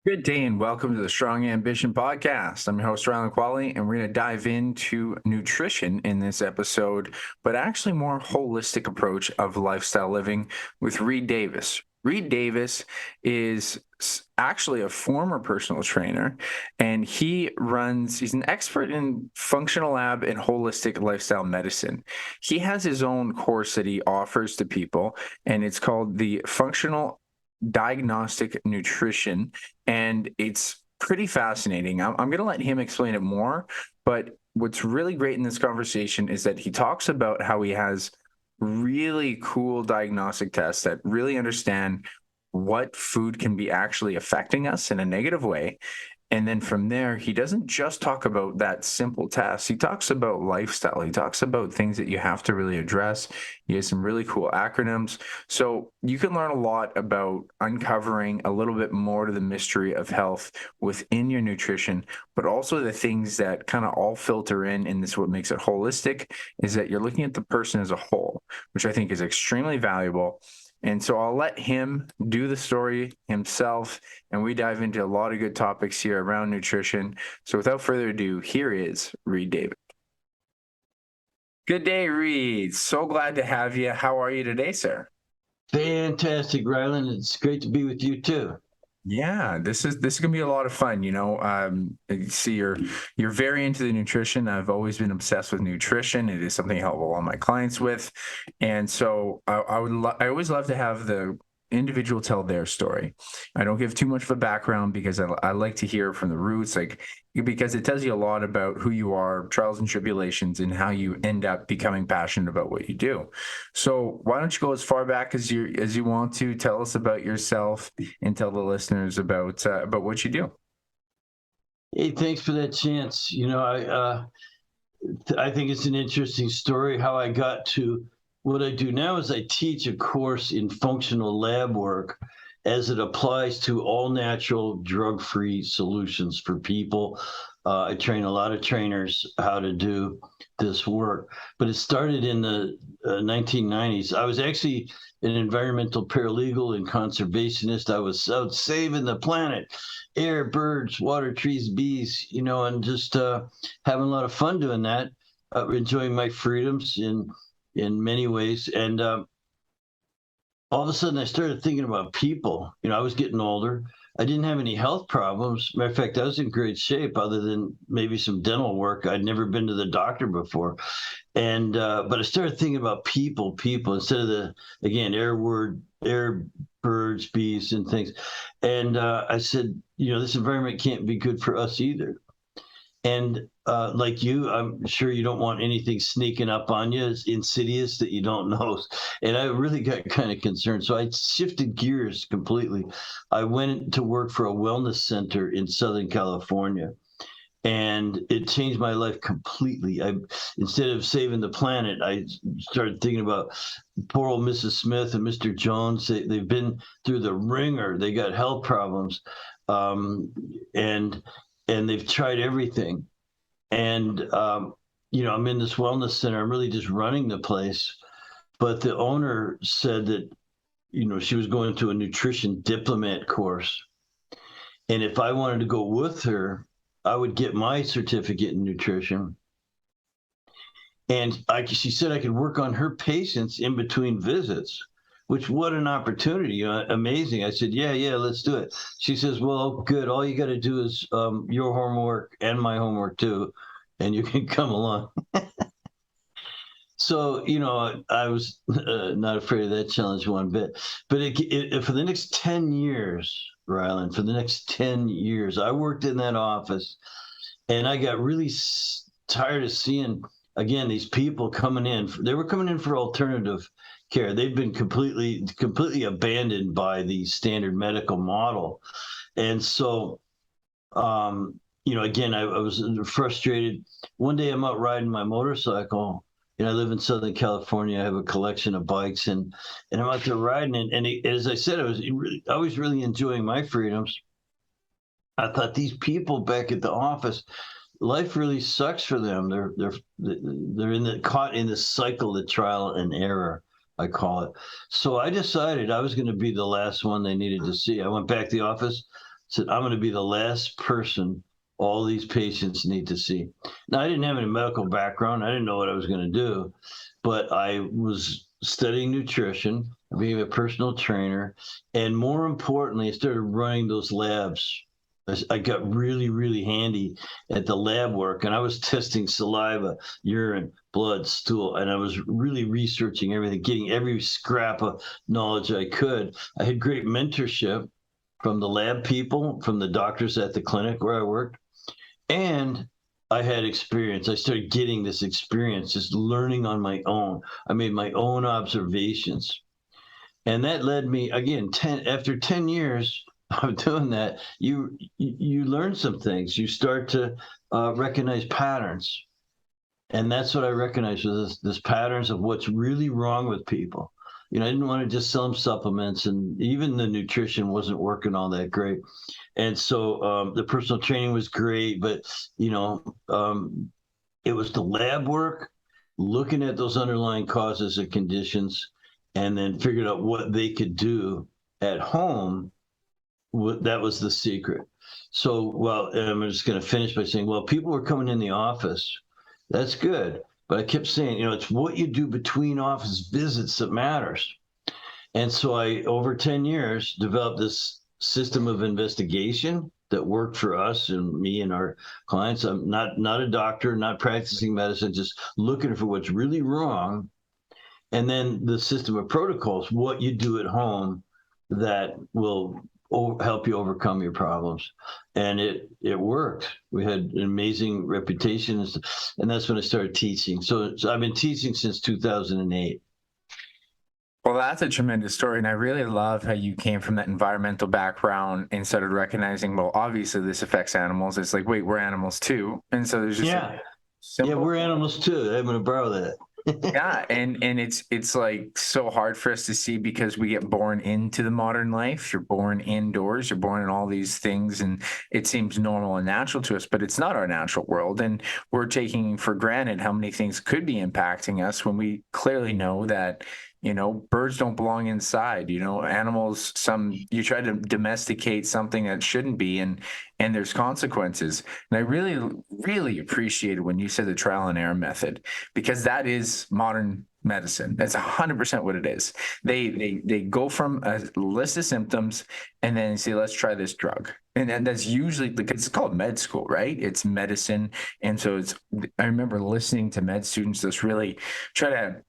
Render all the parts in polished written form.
Good day and welcome to the Strong Ambition Podcast. I'm your host, Rylan Qualley, and we're going to dive into nutrition in this episode, but actually more holistic approach of lifestyle living with Reed Davis. Reed Davis is actually a former personal trainer, and he's an expert in functional lab and holistic lifestyle medicine. He has his own course that he offers to people, and it's called the Functional Diagnostic Nutrition, and it's pretty fascinating. I'm going to let him explain it more, but what's really great in this conversation is that he talks about how he has really cool diagnostic tests that really understand what food can be actually affecting us in a negative way. And then from there, he doesn't just talk about that simple test. He talks about lifestyle. He talks about things that you have to really address. He has some really cool acronyms. So you can learn a lot about uncovering a little bit more to the mystery of health within your nutrition, but also the things that kind of all filter in. And this is what makes it holistic, is that you're looking at the person as a whole, which I think is extremely valuable. And so I'll let him do the story himself, and we dive into a lot of good topics here around nutrition. So without further ado, here is Reed Davis. Good day, Reed. So glad to have you. How are you today, sir? Fantastic, Rylan. It's great to be with you too. Yeah, this is gonna be a lot of fun. I see you're very into the nutrition. I've always been obsessed with nutrition. It is something I help a lot of my clients with, and so I always love to have the individual tell their story. I don't give too much of a background because I like to hear from the roots, because it tells you a lot about who you are, trials and tribulations, and how you end up becoming passionate about what you do. So why don't you go as far back as you want to tell us about yourself and tell the listeners about what you do. Hey, thanks for that chance. I think it's an interesting story. How I got to what I do now is I teach a course in functional lab work as it applies to all natural drug-free solutions for people. I train a lot of trainers how to do this work, but it started in the 1990s. I was actually an environmental paralegal and conservationist. I was out saving the planet, air, birds, water, trees, bees, and just having a lot of fun doing that, enjoying my freedoms in many ways. And all of a sudden, I started thinking about people. I was getting older. I didn't have any health problems. Matter of fact, I was in great shape, other than maybe some dental work. I'd never been to the doctor before, and but I started thinking about people instead of again air, birds, bees, and things. And I said, this environment can't be good for us either. And like you, I'm sure you don't want anything sneaking up on you, it's insidious that you don't know. And I really got kind of concerned. So I shifted gears completely. I went to work for a wellness center in Southern California. And it changed my life completely. Instead of saving the planet, I started thinking about poor old Mrs. Smith and Mr. Jones. They've been through the ringer. They got health problems, um, and and they've tried everything. And I'm in this wellness center. I'm really just running the place. But the owner said that she was going to a nutrition diplomat course, and if I wanted to go with her, I would get my certificate in nutrition. And she said I could work on her patients in between visits, which what an opportunity, amazing. I said, yeah, let's do it. She says, well, good. All you got to do is your homework and my homework too, and you can come along. So, I was not afraid of that challenge one bit. But for the next 10 years, Rylan, for the next 10 years, I worked in that office, and I got really tired of seeing, again, these people coming in. They were coming in for alternative care. They've been completely abandoned by the standard medical model. And so, again, I was frustrated. One day I'm out riding my motorcycle. I live in Southern California. I have a collection of bikes, and I'm out there riding. As I said, I was really enjoying my freedoms. I thought these people back at the office, life really sucks for them. They're caught in this cycle of trial and error, I call it. So I decided I was going to be the last one they needed to see. I went back to the office, said, I'm going to be the last person all these patients need to see. Now, I didn't have any medical background. I didn't know what I was going to do, but I was studying nutrition, being a personal trainer, and more importantly, I started running those labs. I got really, really handy at the lab work, and I was testing saliva, urine, blood, stool, and I was really researching everything, getting every scrap of knowledge I could. I had great mentorship from the lab people, from the doctors at the clinic where I worked, and I had experience. I started getting this experience, just learning on my own. I made my own observations. And that led me, again, after 10 years of doing that, you learn some things. You start to recognize patterns. And that's what I recognized was this patterns of what's really wrong with people. I didn't want to just sell them supplements, and even the nutrition wasn't working all that great. And so the personal training was great, but it was the lab work, looking at those underlying causes and conditions, and then figured out what they could do at home. That was the secret. So, well, and I'm just going to finish by saying, well, people were coming in the office. That's good. But I kept saying, it's what you do between office visits that matters. And so I, over 10 years, developed this system of investigation that worked for us and me and our clients. I'm not a doctor, not practicing medicine, just looking for what's really wrong. And then the system of protocols, what you do at home that will help you overcome your problems. And it worked. We had an amazing reputation, and that's when I started teaching. So I've been teaching since 2008. Well, that's a tremendous story. And I really love how you came from that environmental background and started recognizing, well, obviously this affects animals. It's like, wait, we're animals too. And so there's just yeah, we're animals too. I'm going to borrow that. Yeah, and it's like so hard for us to see because we get born into the modern life. You're born indoors, you're born in all these things, and it seems normal and natural to us, but it's not our natural world. And we're taking for granted how many things could be impacting us when we clearly know that, birds don't belong inside. Animals, you try to domesticate something that shouldn't be, and there's consequences. And I really, really appreciated when you said the trial and error method, because that is modern medicine. That's 100% what it is. They go from a list of symptoms and then say, let's try this drug. And that's usually because it's called med school, right? It's medicine. And so I remember listening to med students just really try to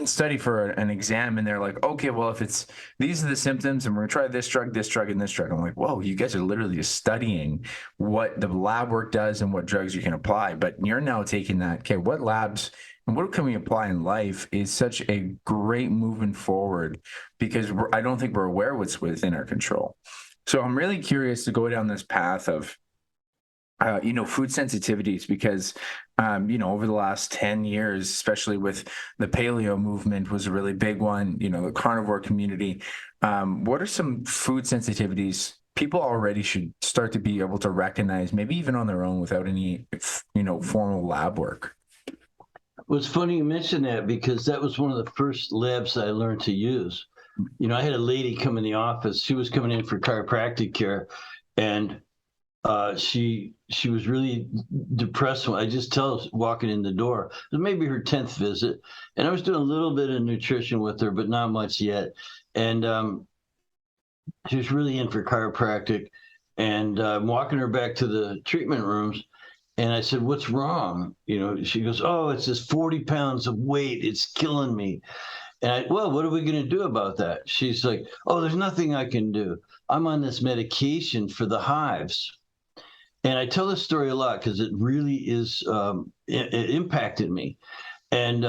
study for an exam, and they're like, okay, well, if it's these are the symptoms and we're gonna try this drug, and this drug. I'm like, whoa, you guys are literally just studying what the lab work does and what drugs you can apply. But you're now taking that, okay, what labs and what can we apply in life is such a great moving forward, because I don't think we're aware what's within our control. So I'm really curious to go down this path of food sensitivities, because, over the last 10 years, especially with the paleo movement was a really big one, the carnivore community. What are some food sensitivities people already should start to be able to recognize, maybe even on their own without any, formal lab work? Well, it's funny you mention that, because that was one of the first labs that I learned to use. I had a lady come in the office. She was coming in for chiropractic care, and she was really depressed. I just tell her walking in the door. It was maybe her 10th visit, and I was doing a little bit of nutrition with her, but not much yet. And she was really in for chiropractic, and I'm walking her back to the treatment rooms. And I said, what's wrong? She goes, oh, it's this 40 pounds of weight. It's killing me. And well, what are we going to do about that? She's like, oh, there's nothing I can do. I'm on this medication for the hives. And I tell this story a lot because it really is, it impacted me. And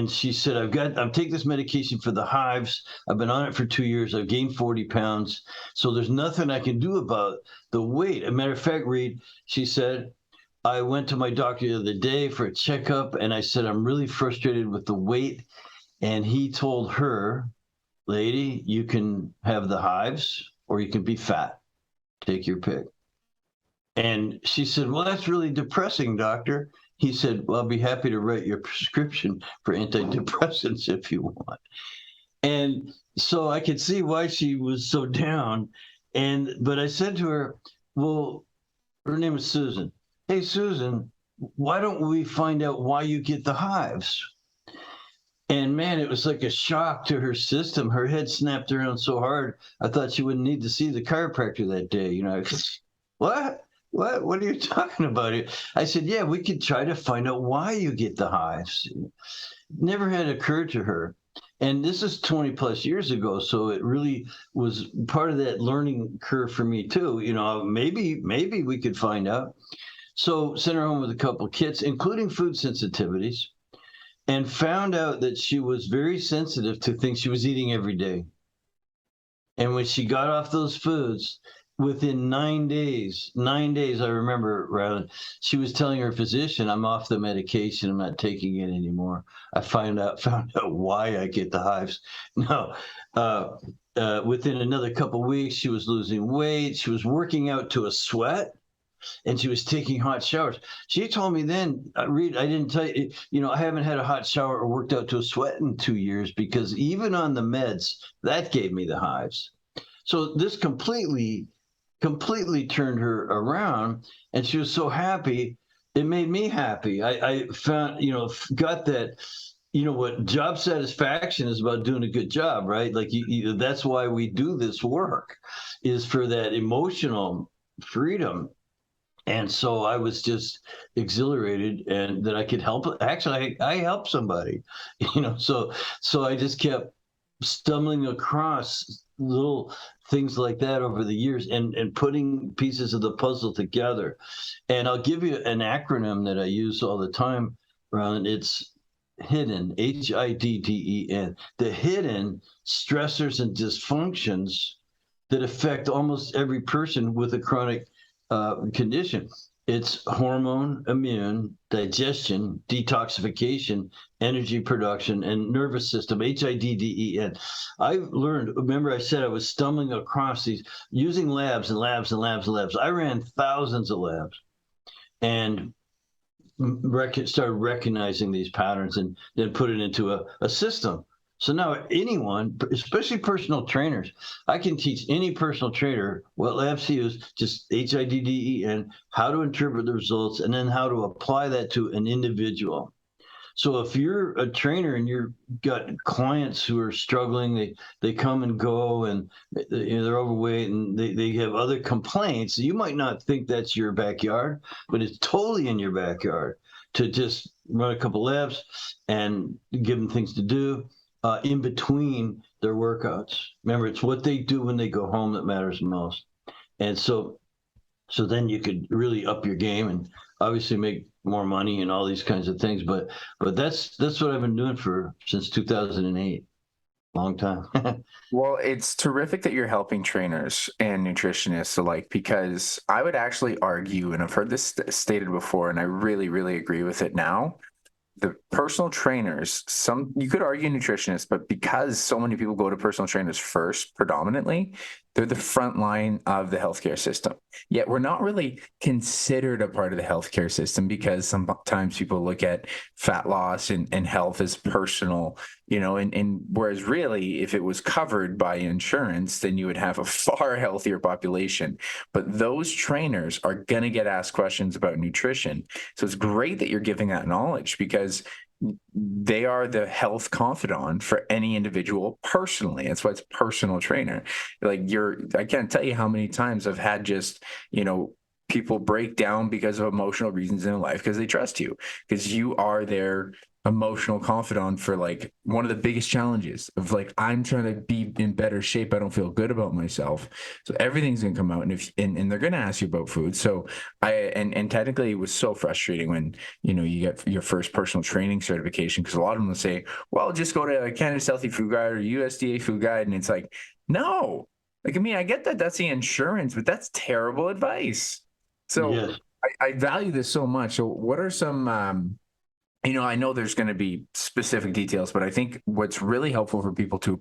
she said, I'm taking this medication for the hives. I've been on it for 2 years. I've gained 40 pounds. So there's nothing I can do about the weight. As a matter of fact, Reed, she said, I went to my doctor the other day for a checkup, and I said, I'm really frustrated with the weight. And he told her, lady, you can have the hives or you can be fat. Take your pick. And she said, well, that's really depressing, doctor. He said, well, I'll be happy to write your prescription for antidepressants if you want. And so I could see why she was so down. But I said to her, well, her name is Susan. Hey, Susan, why don't we find out why you get the hives? And man, it was like a shock to her system. Her head snapped around so hard, I thought she wouldn't need to see the chiropractor that day. What? What are you talking about? I said, yeah, we could try to find out why you get the hives. Never had occurred to her. And this is 20 plus years ago. So it really was part of that learning curve for me too. Maybe we could find out. So sent her home with a couple of kits, including food sensitivities, and found out that she was very sensitive to things she was eating every day. And when she got off those foods, within 9 days, I remember, Rylan, she was telling her physician, I'm off the medication. I'm not taking it anymore. I found out why I get the hives. No, within another couple of weeks, she was losing weight. She was working out to a sweat, and she was taking hot showers. She told me then, Reed, I didn't tell you, I haven't had a hot shower or worked out to a sweat in 2 years, because even on the meds, that gave me the hives. So this completely turned her around, and she was so happy. It made me happy. I found, got that, what job satisfaction is about, doing a good job, right? Like that's why we do this work, is for that emotional freedom. And so I was just exhilarated, and that I could help. Actually, I helped somebody, so I just kept stumbling across little things like that over the years, and putting pieces of the puzzle together. And I'll give you an acronym that I use all the time, Ron. It's HIDDEN, HIDDEN, the hidden stressors and dysfunctions that affect almost every person with a chronic condition. It's hormone, immune, digestion, detoxification, energy production, and nervous system, HIDDEN. I've learned, remember I said I was stumbling across these, using labs and labs and labs and labs. I ran thousands of labs, and started recognizing these patterns, and then put it into a system. So now anyone, especially personal trainers, I can teach any personal trainer what labs to use, just HIDDEN, how to interpret the results, and then how to apply that to an individual. So if you're a trainer and you've got clients who are struggling, they come and go, and they're overweight, and they have other complaints, you might not think that's your backyard, but it's totally in your backyard to just run a couple labs and give them things to do in between their workouts. Remember, it's what they do when they go home that matters most. And so then you could really up your game, and obviously make more money and all these kinds of things. But that's what I've been doing since 2008. Long time. Well, it's terrific that you're helping trainers and nutritionists alike, because I would actually argue, and I've heard this stated before, and I really, really agree with it now. The personal trainers, you could argue nutritionists, but because so many people go to personal trainers first, predominantly, they're the front line of the healthcare system. Yet we're not really considered a part of the healthcare system, because sometimes people look at fat loss and health as personal, and whereas really, if it was covered by insurance, then you would have a far healthier population. But those trainers are going to get asked questions about nutrition. So it's great that you're giving that knowledge, because they are the health confidant for any individual personally. That's why it's personal trainer. I can't tell you how many times I've had just, people break down because of emotional reasons in life, because they trust you, because you are their emotional confidant for one of the biggest challenges of I'm trying to be in better shape. I don't feel good about myself. So everything's going to come out, and they're going to ask you about food. So and technically it was so frustrating when, you get your first personal training certification, because a lot of them will say, well, just go to Canada's Healthy Food Guide or USDA Food Guide. And it's like, no, I get that that's the insurance, but that's terrible advice. So Yes. I value this so much. So what are some, I know there's going to be specific details, but I think what's really helpful for people to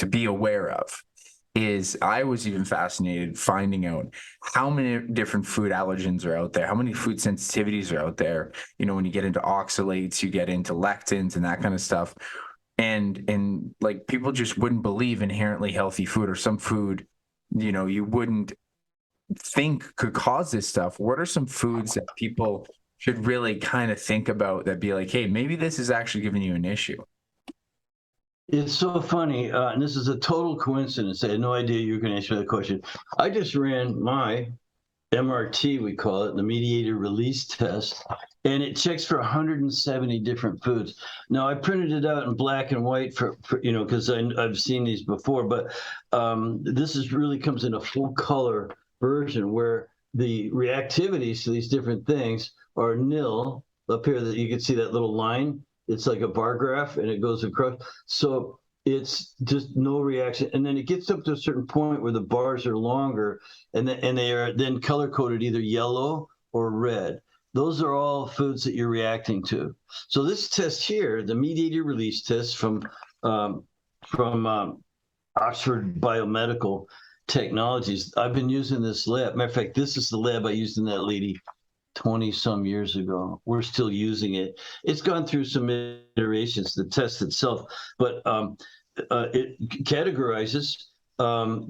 be aware of is, I was even fascinated finding out how many different food allergens are out there, how many food sensitivities are out there. When you get into oxalates, you get into lectins and that kind of stuff. And people just wouldn't believe inherently healthy food, or some food you wouldn't think could cause this stuff, what are some foods that people should really kind of think about that be like, hey, maybe this is actually giving you an issue? It's so funny, and this is a total coincidence. I had no idea you were going to answer that question. I just ran my MRT, we call it, the mediator release test, and it checks for 170 different foods. Now, I printed it out in black and white for because I've seen these before, but this is really comes in a full color version where the reactivities to these different things are nil. Up here, that you can see that little line. It's like a bar graph, and it goes across. So it's just no reaction, and then it gets up to a certain point where the bars are longer, and they are then color coded either yellow or red. Those are all foods that you're reacting to. So this test here, the mediator release test from Oxford Biomedical Technologies, I've been using this lab. Matter of fact, this is the lab I used in that lady 20 some years ago. We're still using it. It's gone through some iterations, the test itself, but it categorizes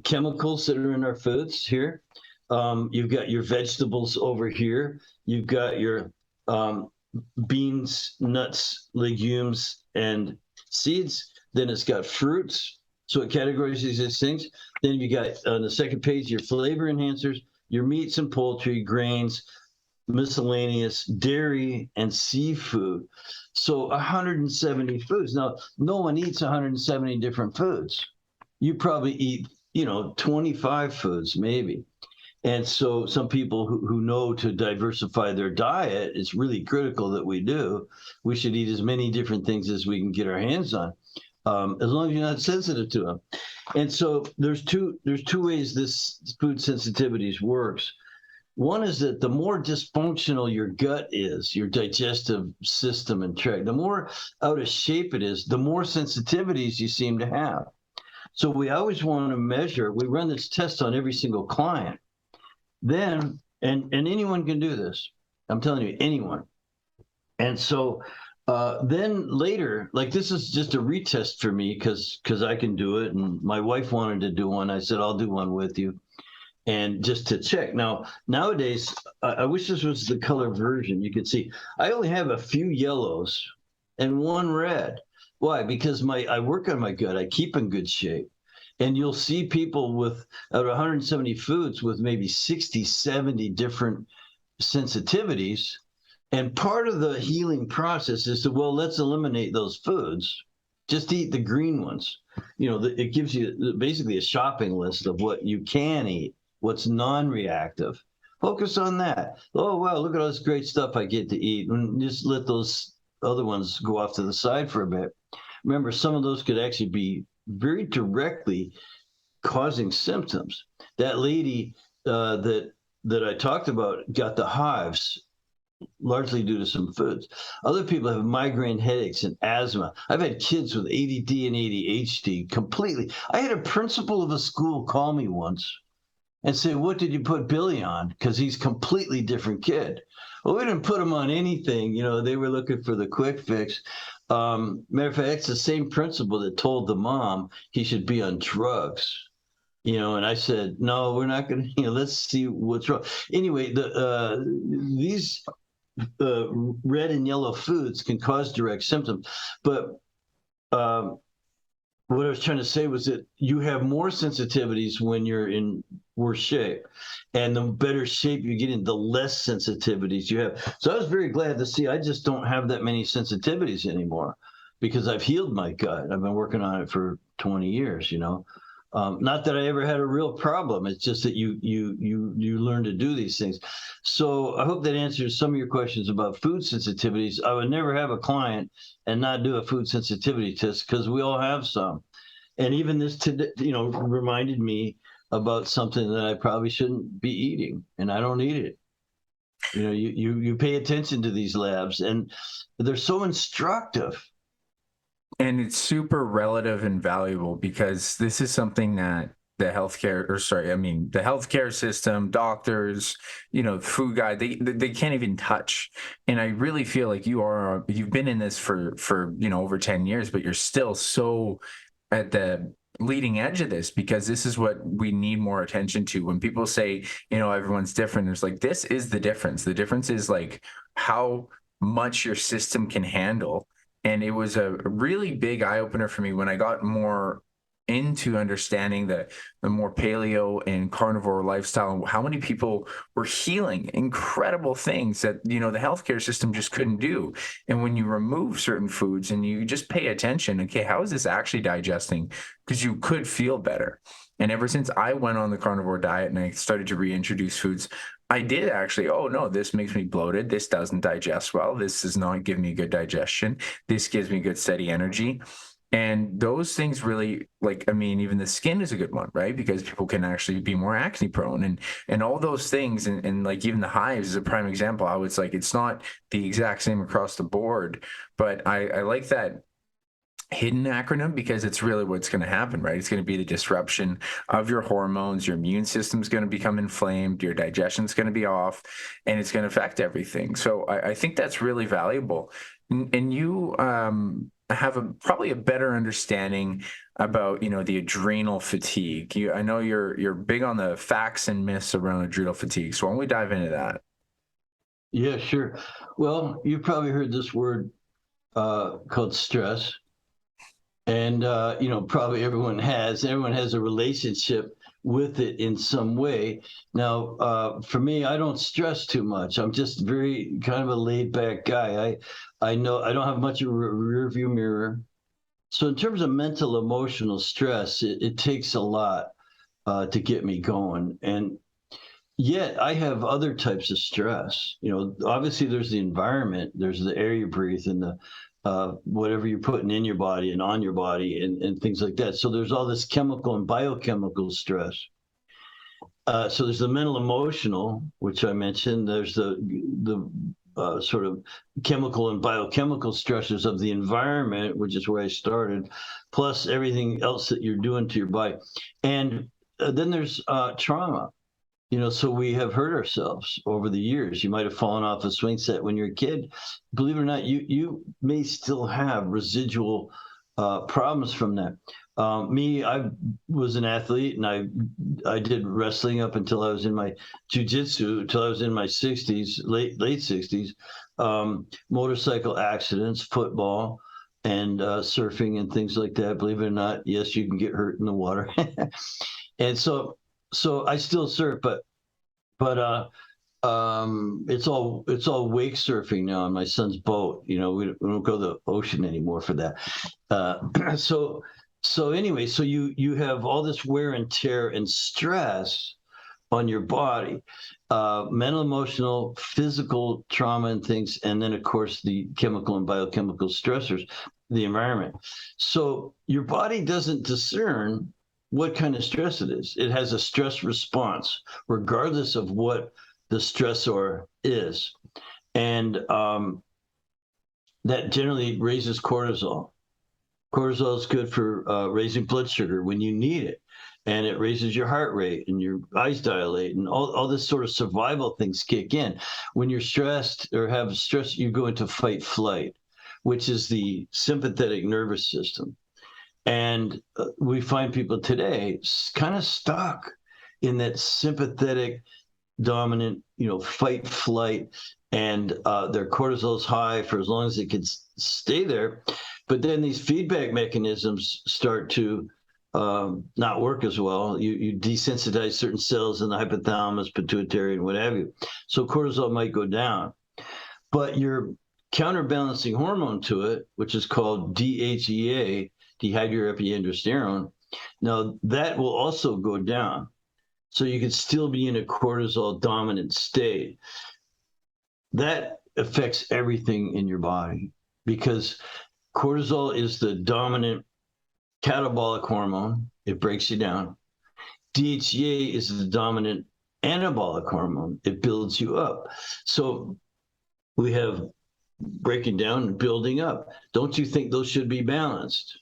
chemicals that are in our foods here. You've got your vegetables over here. You've got your beans, nuts, legumes, and seeds. Then it's got fruits. So it categorizes these things. Then you got on the second page your flavor enhancers, your meats and poultry, grains, miscellaneous, dairy, and seafood. So 170 foods. Now, no one eats 170 different foods. You probably eat, 25 foods maybe. And so some people who know to diversify their diet, it's really critical that we do. We should eat as many different things as we can get our hands on, as long as you're not sensitive to them. And so there's two ways this food sensitivities works. One is that the more dysfunctional your gut is, your digestive system and tract, the more out of shape it is, the more sensitivities you seem to have. So we always want to measure. We run this test on every single client. Then, and anyone can do this. I'm telling you, anyone. And so then later, like this is just a retest for me because I can do it. And my wife wanted to do one. I said, I'll do one with you. And just to check. Now, nowadays, I wish this was the color version. You could see I only have a few yellows and one red. Why? Because I work on my gut. I keep in good shape. And you'll see people with out of 170 foods with maybe 60, 70 different sensitivities. And part of the healing process is to, well, let's eliminate those foods. Just eat the green ones. It gives you basically a shopping list of what you can eat, what's non-reactive. Focus on that. Oh, wow, look at all this great stuff I get to eat. And just let those other ones go off to the side for a bit. Remember, some of those could actually be very directly causing symptoms. That lady that I talked about got the hives largely due to some foods. Other people have migraine headaches and asthma. I've had kids with ADD and ADHD completely. I had a principal of a school call me once and say, what did you put Billy on? Because he's a completely different kid. Well, we didn't put him on anything. They were looking for the quick fix. Matter of fact, it's the same principal that told the mom he should be on drugs. And I said, no, we're not going to, let's see what's wrong. Anyway, these red and yellow foods can cause direct symptoms. But what I was trying to say was that you have more sensitivities when you're in worse shape. And the better shape you get in, the less sensitivities you have. So I was very glad to see I just don't have that many sensitivities anymore because I've healed my gut. I've been working on it for 20 years, Not that I ever had a real problem. It's just that you learn to do these things. So I hope that answers some of your questions about food sensitivities. I would never have a client and not do a food sensitivity test because we all have some. And even this today, reminded me about something that I probably shouldn't be eating, and I don't eat it. You pay attention to these labs, and they're so instructive. And it's super relative and valuable because this is something that the healthcare system, doctors, food guy, they can't even touch. And I really feel like you've been in this for over 10 years, but you're still so at the leading edge of this, because this is what we need more attention to. When people say, everyone's different, it's like, this is the difference. The difference is like how much your system can handle. And it was a really big eye opener for me when I got more into understanding the more paleo and carnivore lifestyle, and how many people were healing incredible things that the healthcare system just couldn't do. And when you remove certain foods and you just pay attention, okay, how is this actually digesting, because you could feel better. And ever since I went on the carnivore diet and I started to reintroduce foods, I did actually, oh no, this makes me bloated, this doesn't digest well, this does not give me good digestion, this gives me good steady energy. And those things really, like, I mean, even the skin is a good one, right? Because people can actually be more acne prone, and all those things. And like even the hives is a prime example. I was like, it's not the exact same across the board, but I like that hidden acronym, because it's really what's going to happen, right? It's going to be the disruption of your hormones, your immune system's going to become inflamed, your digestion's going to be off, and it's going to affect everything. So I think that's really valuable. And you have probably a better understanding about the adrenal fatigue. I know you're big on the facts and myths around adrenal fatigue. So why don't we dive into that? Yeah, sure. Well, you've probably heard this word called stress. And, probably everyone has a relationship with it in some way. Now, for me, I don't stress too much. I'm just very kind of a laid back guy. I know I don't have much of a rear view mirror. So in terms of mental, emotional stress, it takes a lot to get me going. And yet I have other types of stress. Obviously there's the environment, there's the air you breathe, and the whatever you're putting in your body and on your body, and things like that. So there's all this chemical and biochemical stress. So there's the mental, emotional, which I mentioned. There's the sort of chemical and biochemical stressors of the environment, which is where I started, plus everything else that you're doing to your body. And then there's trauma. So we have hurt ourselves over the years. You might have fallen off a swing set when you're a kid. Believe it or not, you may still have residual problems from that. Me, I was an athlete, and I did wrestling up until I was in my jujitsu, until I was in my 60s, late 60s. Motorcycle accidents, football, and surfing and things like that. Believe it or not, yes, you can get hurt in the water. And so I still surf, but it's all wake surfing now on my son's boat. We don't go to the ocean anymore for that. So anyway, so you have all this wear and tear and stress on your body, mental, emotional, physical trauma and things, and then of course the chemical and biochemical stressors, the environment. So your body doesn't discern what kind of stress it is. It has a stress response, regardless of what the stressor is. And that generally raises cortisol. Cortisol is good for raising blood sugar when you need it. And it raises your heart rate, and your eyes dilate, and all this sort of survival things kick in. When you're stressed or have stress, you go into fight flight, which is the sympathetic nervous system. And we find people today kind of stuck in that sympathetic dominant, fight, flight, and their cortisol's high for as long as it can stay there. But then these feedback mechanisms start to not work as well. You desensitize certain cells in the hypothalamus, pituitary, and what have you. So cortisol might go down. But your counterbalancing hormone to it, which is called DHEA, dehydroepiandrosterone, now that will also go down. So you can still be in a cortisol dominant state. That affects everything in your body, because cortisol is the dominant catabolic hormone. It breaks you down. DHEA is the dominant anabolic hormone. It builds you up. So we have breaking down and building up. Don't you think those should be balanced?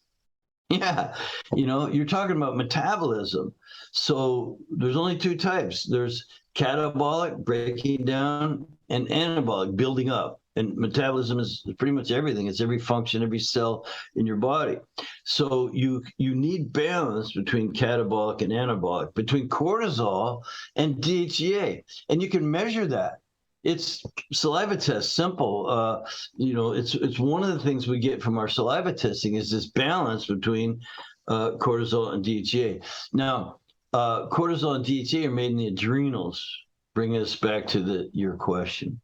Yeah, you're talking about metabolism. So there's only two types. There's catabolic, breaking down, and anabolic, building up. And metabolism is pretty much everything. It's every function, every cell in your body. So you need balance between catabolic and anabolic, between cortisol and DHEA, and you can measure that. It's saliva test, simple. It's one of the things we get from our saliva testing is this balance between cortisol and DHEA. Now, cortisol and DHEA are made in the adrenals. Bringing us back to your question.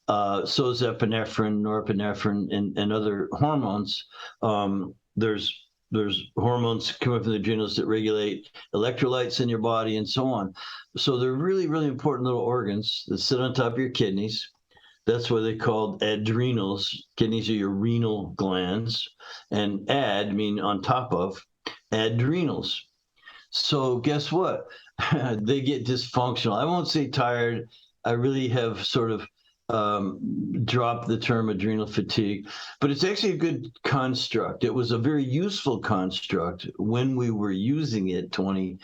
So is epinephrine, norepinephrine, and other hormones. There's hormones coming from the adrenals that regulate electrolytes in your body and so on. So they're really, really important little organs that sit on top of your kidneys. That's why they're called adrenals. Kidneys are your renal glands, and ad mean on top of, adrenals. So guess what? They get dysfunctional. I won't say tired. I really have sort of dropped the term adrenal fatigue, but it's actually a good construct. It was a very useful construct when we were using it 20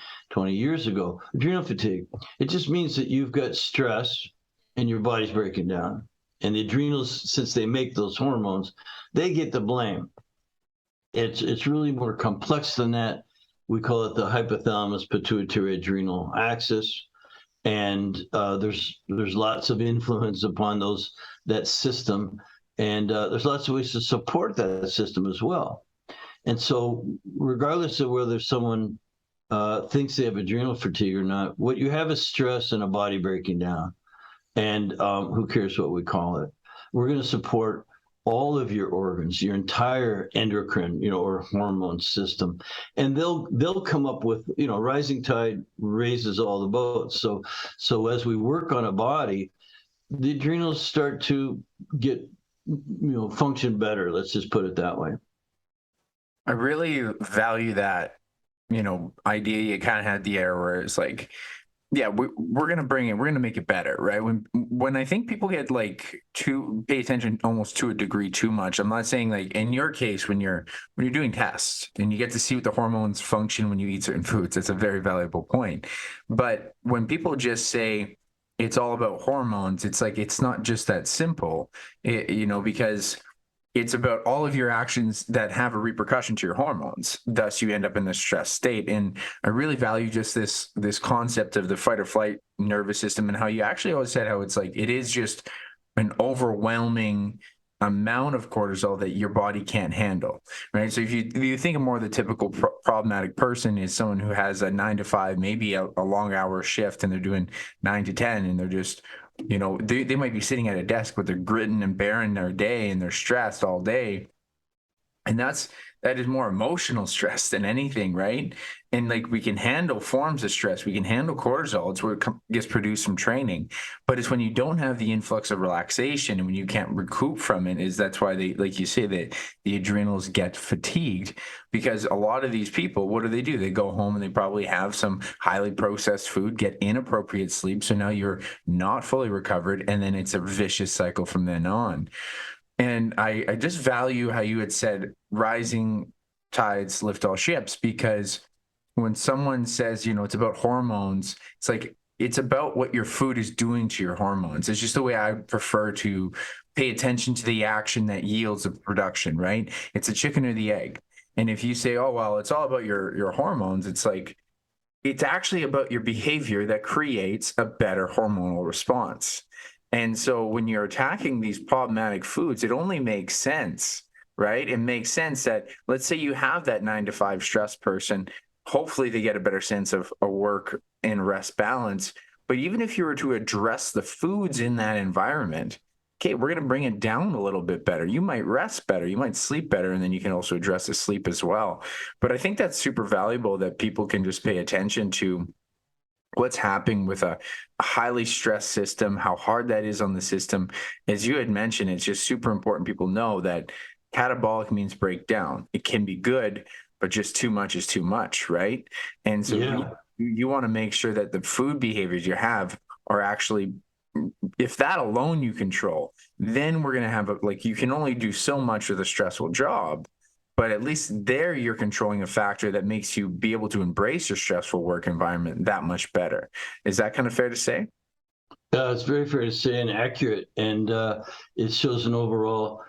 years ago. Adrenal fatigue. It just means that you've got stress and your body's breaking down. And the adrenals, since they make those hormones, they get the blame. It's really more complex than that. We call it the hypothalamus pituitary adrenal axis. And there's lots of influence upon that system, and there's lots of ways to support that system as well. And so, regardless of whether someone thinks they have adrenal fatigue or not, what you have is stress and a body breaking down. And who cares what we call it? We're going to support all of your organs, your entire endocrine, or hormone system, and they'll come up with, rising tide raises all the boats. So as we work on a body, the adrenals start to get, function better. Let's just put it that way. I really value that, idea you kind of had the era where it's like, yeah, we're gonna bring it. We're gonna make it better, right? When I think people get pay attention almost to a degree too much. I'm not saying like in your case when you're doing tests and you get to see what the hormones function when you eat certain foods. That's a very valuable point. But when people just say it's all about hormones, it's like it's not just that simple, because it's about all of your actions that have a repercussion to your hormones. Thus, you end up in this stress state. And I really value just this concept of the fight or flight nervous system and how you actually always said how it's like it is just an overwhelming amount of cortisol that your body can't handle, right? So if you think of more of the typical problematic person is someone who has a 9 to 5, maybe a long hour shift, and they're doing 9 to 10, and they're just they might be sitting at a desk, but they're gritting and bearing their day and they're stressed all day. And that is more emotional stress than anything, right? And we can handle forms of stress. We can handle cortisol. It's where it gets produced from training. But it's when you don't have the influx of relaxation and when you can't recoup from it, that's why they, like you say, that the adrenals get fatigued, because a lot of these people, what do? They go home and they probably have some highly processed food, get inappropriate sleep. So now you're not fully recovered. And then it's a vicious cycle from then on. And I just value how you had said rising tides lift all ships, because when someone says, it's about hormones, it's like it's about what your food is doing to your hormones. It's just the way I prefer to pay attention to the action that yields a production, right? It's a chicken or the egg. And if you say, oh, well, it's all about your hormones, it's like it's actually about your behavior that creates a better hormonal response. And so when you're attacking these problematic foods, it only makes sense, right? It makes sense that, let's say you have that 9 to 5 stress person, hopefully they get a better sense of a work and rest balance. But even if you were to address the foods in that environment, okay, we're going to bring it down a little bit better. You might rest better, you might sleep better, and then you can also address the sleep as well. But I think that's super valuable that people can just pay attention to what's happening with a highly stressed system, how hard that is on the system. As you had mentioned, it's just super important people know that catabolic means breakdown. It can be good, but just too much is too much, right? And so you want to make sure that the food behaviors you have are actually, if that alone you control, then we're going to have you can only do so much with a stressful job. But at least there you're controlling a factor that makes you be able to embrace your stressful work environment that much better. Is that kind of fair to say? It's very fair to say and accurate, and it shows an overall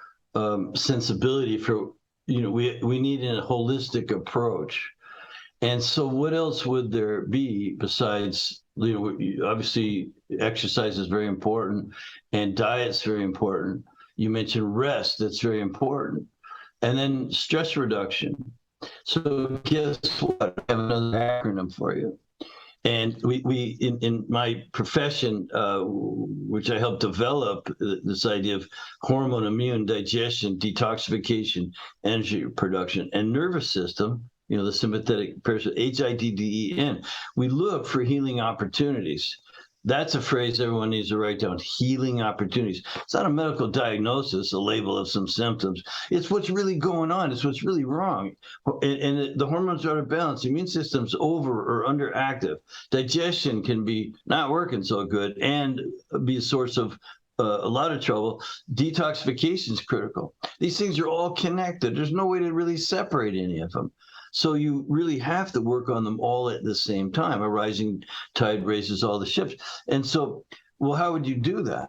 sensibility for, we need a holistic approach. And so, what else would there be besides, obviously, exercise is very important, and diet's very important. You mentioned rest; that's very important, and then stress reduction. So, guess what? I have another acronym for you. And we in my profession, which I helped develop, this idea of hormone, immune, digestion, detoxification, energy production, and nervous system, the sympathetic parasympathetic, HIDDEN, we look for healing opportunities. That's a phrase everyone needs to write down: healing opportunities. It's not a medical diagnosis, a label of some symptoms. It's what's really going on. It's what's really wrong. And the hormones are out of balance. The immune system's over or underactive. Digestion can be not working so good and be a source of a lot of trouble. Detoxification is critical. These things are all connected. There's no way to really separate any of them. So you really have to work on them all at the same time. A rising tide raises all the ships. And so, well, how would you do that?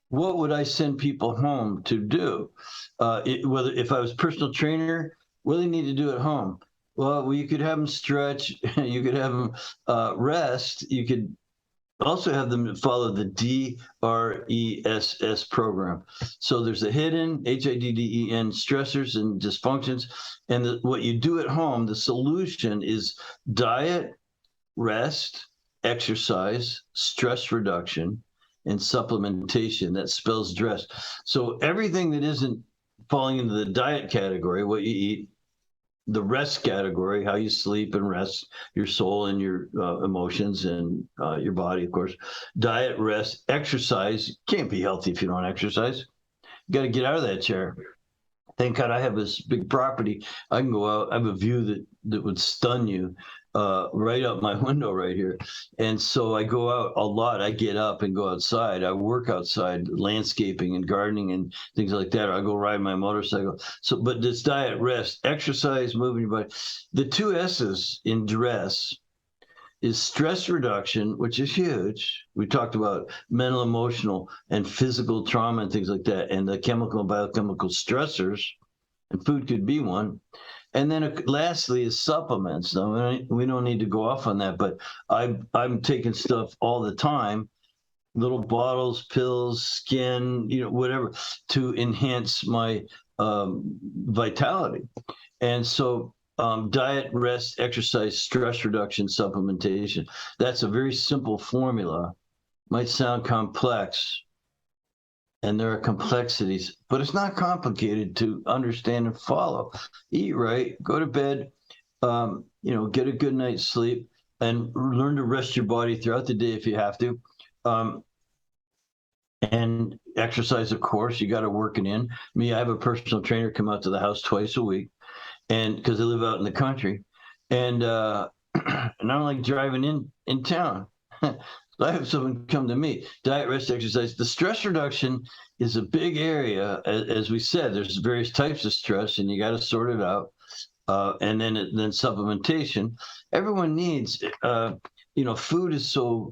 What would I send people home to do? Whether if I was personal trainer, what do they need to do at home? Well, you could have them stretch. You could have them rest. You could also have them follow the DRESS program. So there's the hidden HIDDEN stressors and dysfunctions. And what you do at home, the solution is diet, rest, exercise, stress reduction, and supplementation. That spells dress. So everything that isn't falling into the diet category, what you eat, the rest category, how you sleep and rest your soul and your emotions and your body, of course. Diet, rest, exercise. Can't be healthy if you don't exercise. You got to get out of that chair. Thank God I have this big property. I can go out. I have a view that would stun you, right out my window right here. And so I go out a lot. I get up and go outside. I work outside, landscaping and gardening and things like that. Or I go ride my motorcycle. So, but this diet, rest, exercise, moving your body. The two S's in dress is stress reduction, which is huge. We talked about mental, emotional, and physical trauma and things like that, and the chemical and biochemical stressors, and food could be one. And then lastly is supplements. Now, we don't need to go off on that, but I'm taking stuff all the time, little bottles, pills, skin, whatever, to enhance my vitality. And so diet, rest, exercise, stress reduction, supplementation. That's a very simple formula. Might sound complex, and there are complexities, but it's not complicated to understand and follow. Eat right, go to bed, get a good night's sleep, and learn to rest your body throughout the day if you have to. And exercise, of course, you got to work it in. Me, I have a personal trainer come out to the house twice a week, and because I live out in the country, and and I don't like driving in town. So I have someone come to me. Diet, rest, exercise. The stress reduction is a big area. As we said, there's various types of stress, and you got to sort it out. And then supplementation. Everyone needs. Food is so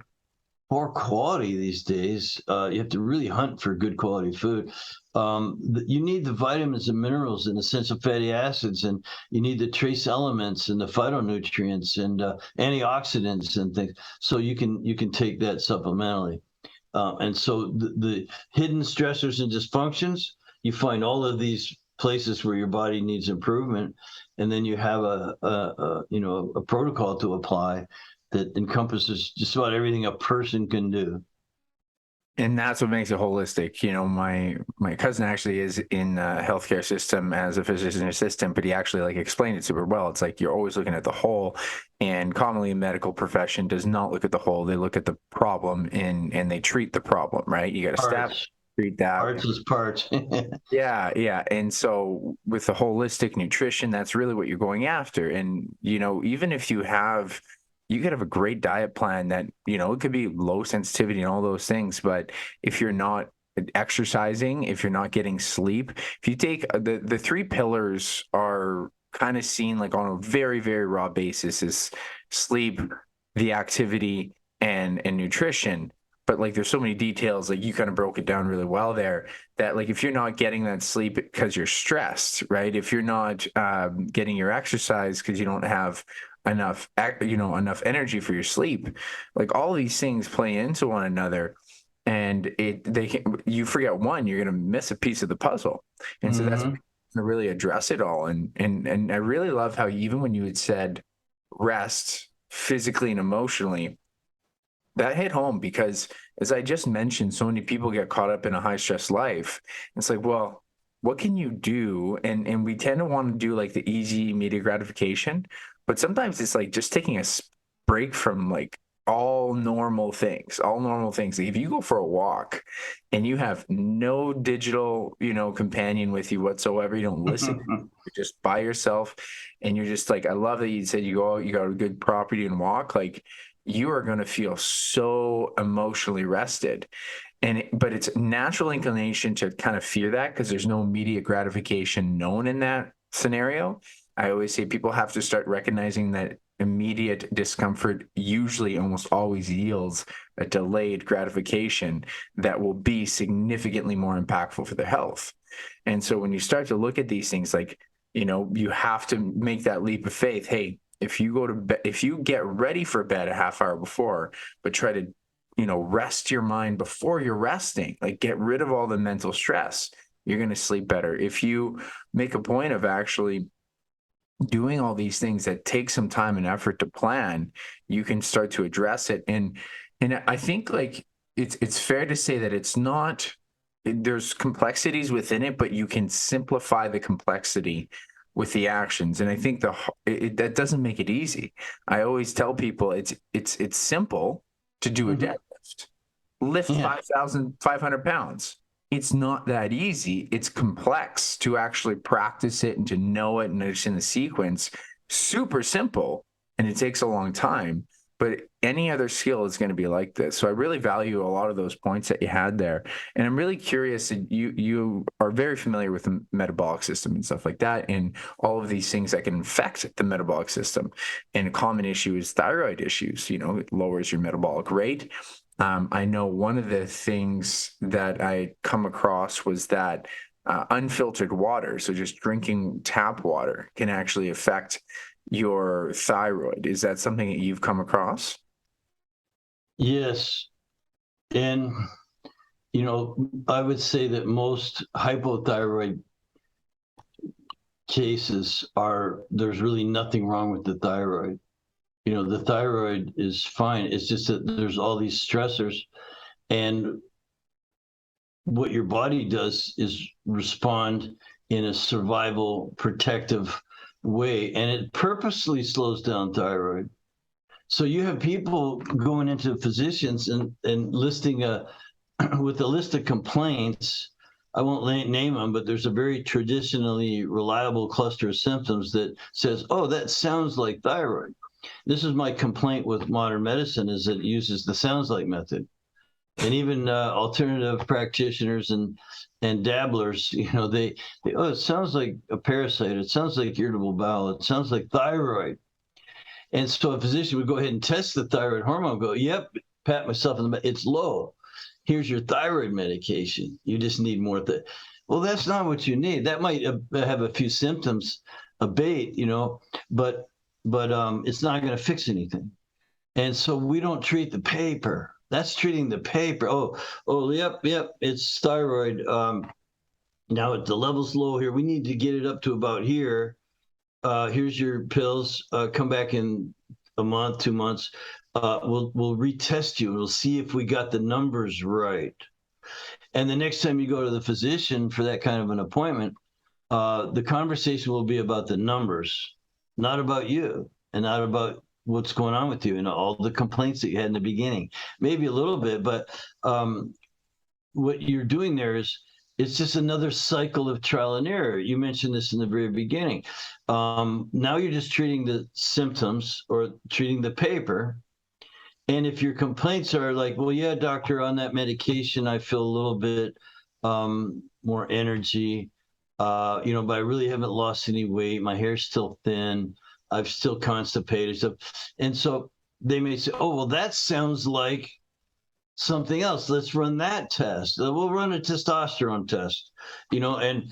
poor quality these days. You have to really hunt for good quality food. You need the vitamins and minerals and essential fatty acids, and you need the trace elements and the phytonutrients and antioxidants and things. So you can take that supplementally. And so the hidden stressors and dysfunctions, you find all of these places where your body needs improvement, and then you have a protocol to apply that encompasses just about everything a person can do. And that's what makes it holistic. My cousin actually is in the healthcare system as a physician assistant, but he actually explained it super well. It's like you're always looking at the whole, and commonly a medical profession does not look at the whole. They look at the problem and they treat the problem, right? You got to establish, treat that. Parts is parts. Yeah. And so with the holistic nutrition, that's really what you're going after. And, even if you could have a great diet plan that, it could be low sensitivity and all those things. But if you're not exercising, if you're not getting sleep, if you take the three pillars are kind of seen on a very, very raw basis is sleep, the activity, and nutrition. but like there's so many details, like you kind of broke it down really well there, that like if you're not getting that sleep because you're stressed, right? If you're not getting your exercise because you don't have enough enough energy for your sleep, like all these things play into one another, and you forget one, you're going to miss a piece of the puzzle. And so that's Mm-hmm. to really address it all. And I really love how even when you had said rest physically and emotionally, that hit home, because as I just mentioned, so many people get caught up in a high stress life. It's like, well, what can you do? And we tend to want to do like the easy immediate gratification, but sometimes it's like just taking a break from like all normal things. Like if you go for a walk and you have no digital, companion with you whatsoever, you don't listen, you're just by yourself, and you're just like, I love that you said you go out, you got a good property and walk, like you are going to feel so emotionally rested. But it's natural inclination to kind of fear that because there's no immediate gratification known in that scenario. I always say people have to start recognizing that immediate discomfort usually almost always yields a delayed gratification that will be significantly more impactful for their health. And so when you start to look at these things, like, you have to make that leap of faith. Hey, if you go to bed, if you get ready for bed a half hour before, but try to, rest your mind before you're resting, like get rid of all the mental stress, you're going to sleep better. If you make a point of actually doing all these things that take some time and effort to plan, you can start to address it. And I think like it's fair to say that it's not, there's complexities within it, but you can simplify the complexity with the actions. And I think that doesn't make it easy. I always tell people it's simple to do a Mm-hmm. deadlift, lift Yeah. 5,500 pounds. It's not that easy. It's complex to actually practice it and to know it and understand the sequence. Super simple, and it takes a long time. But any other skill is going to be like this. So I really value a lot of those points that you had there. And I'm really curious that you are very familiar with the metabolic system and stuff like that, and all of these things that can affect the metabolic system. And a common issue is thyroid issues. It lowers your metabolic rate. I know one of the things that I come across was that unfiltered water, so just drinking tap water, can actually affect your thyroid. Is that something that you've come across? Yes. And, I would say that most hypothyroid cases there's really nothing wrong with the thyroid. The thyroid is fine. It's just that there's all these stressors. And what your body does is respond in a survival protective way. And it purposely slows down thyroid. So you have people going into physicians and listing with a list of complaints. I won't name them, but there's a very traditionally reliable cluster of symptoms that says, oh, that sounds like thyroid. This is my complaint with modern medicine, is it uses the sounds like method. And even alternative practitioners and dabblers, oh, it sounds like a parasite. It sounds like irritable bowel. It sounds like thyroid. And so a physician would go ahead and test the thyroid hormone, go, yep, pat myself in the back, it's low. Here's your thyroid medication. You just need more. Well, that's not what you need. That might have a few symptoms abate, but it's not going to fix anything. And so we don't treat the paper. That's treating the paper. Yep, it's thyroid. Now the level's low here. We need to get it up to about here. Here's your pills. Come back in a month, 2 months. We'll retest you. We'll see if we got the numbers right. And the next time you go to the physician for that kind of an appointment, the conversation will be about the numbers, not about you, and not about what's going on with you and all the complaints that you had in the beginning. Maybe a little bit, but what you're doing there is it's just another cycle of trial and error. You mentioned this in the very beginning. Now you're just treating the symptoms or treating the paper. And if your complaints are like, well, yeah, doctor, on that medication, I feel a little bit more energy, but I really haven't lost any weight. My hair's still thin. I'm still constipated. And so they may say, oh, well, that sounds like something else. Let's run that test. We'll run a testosterone test, and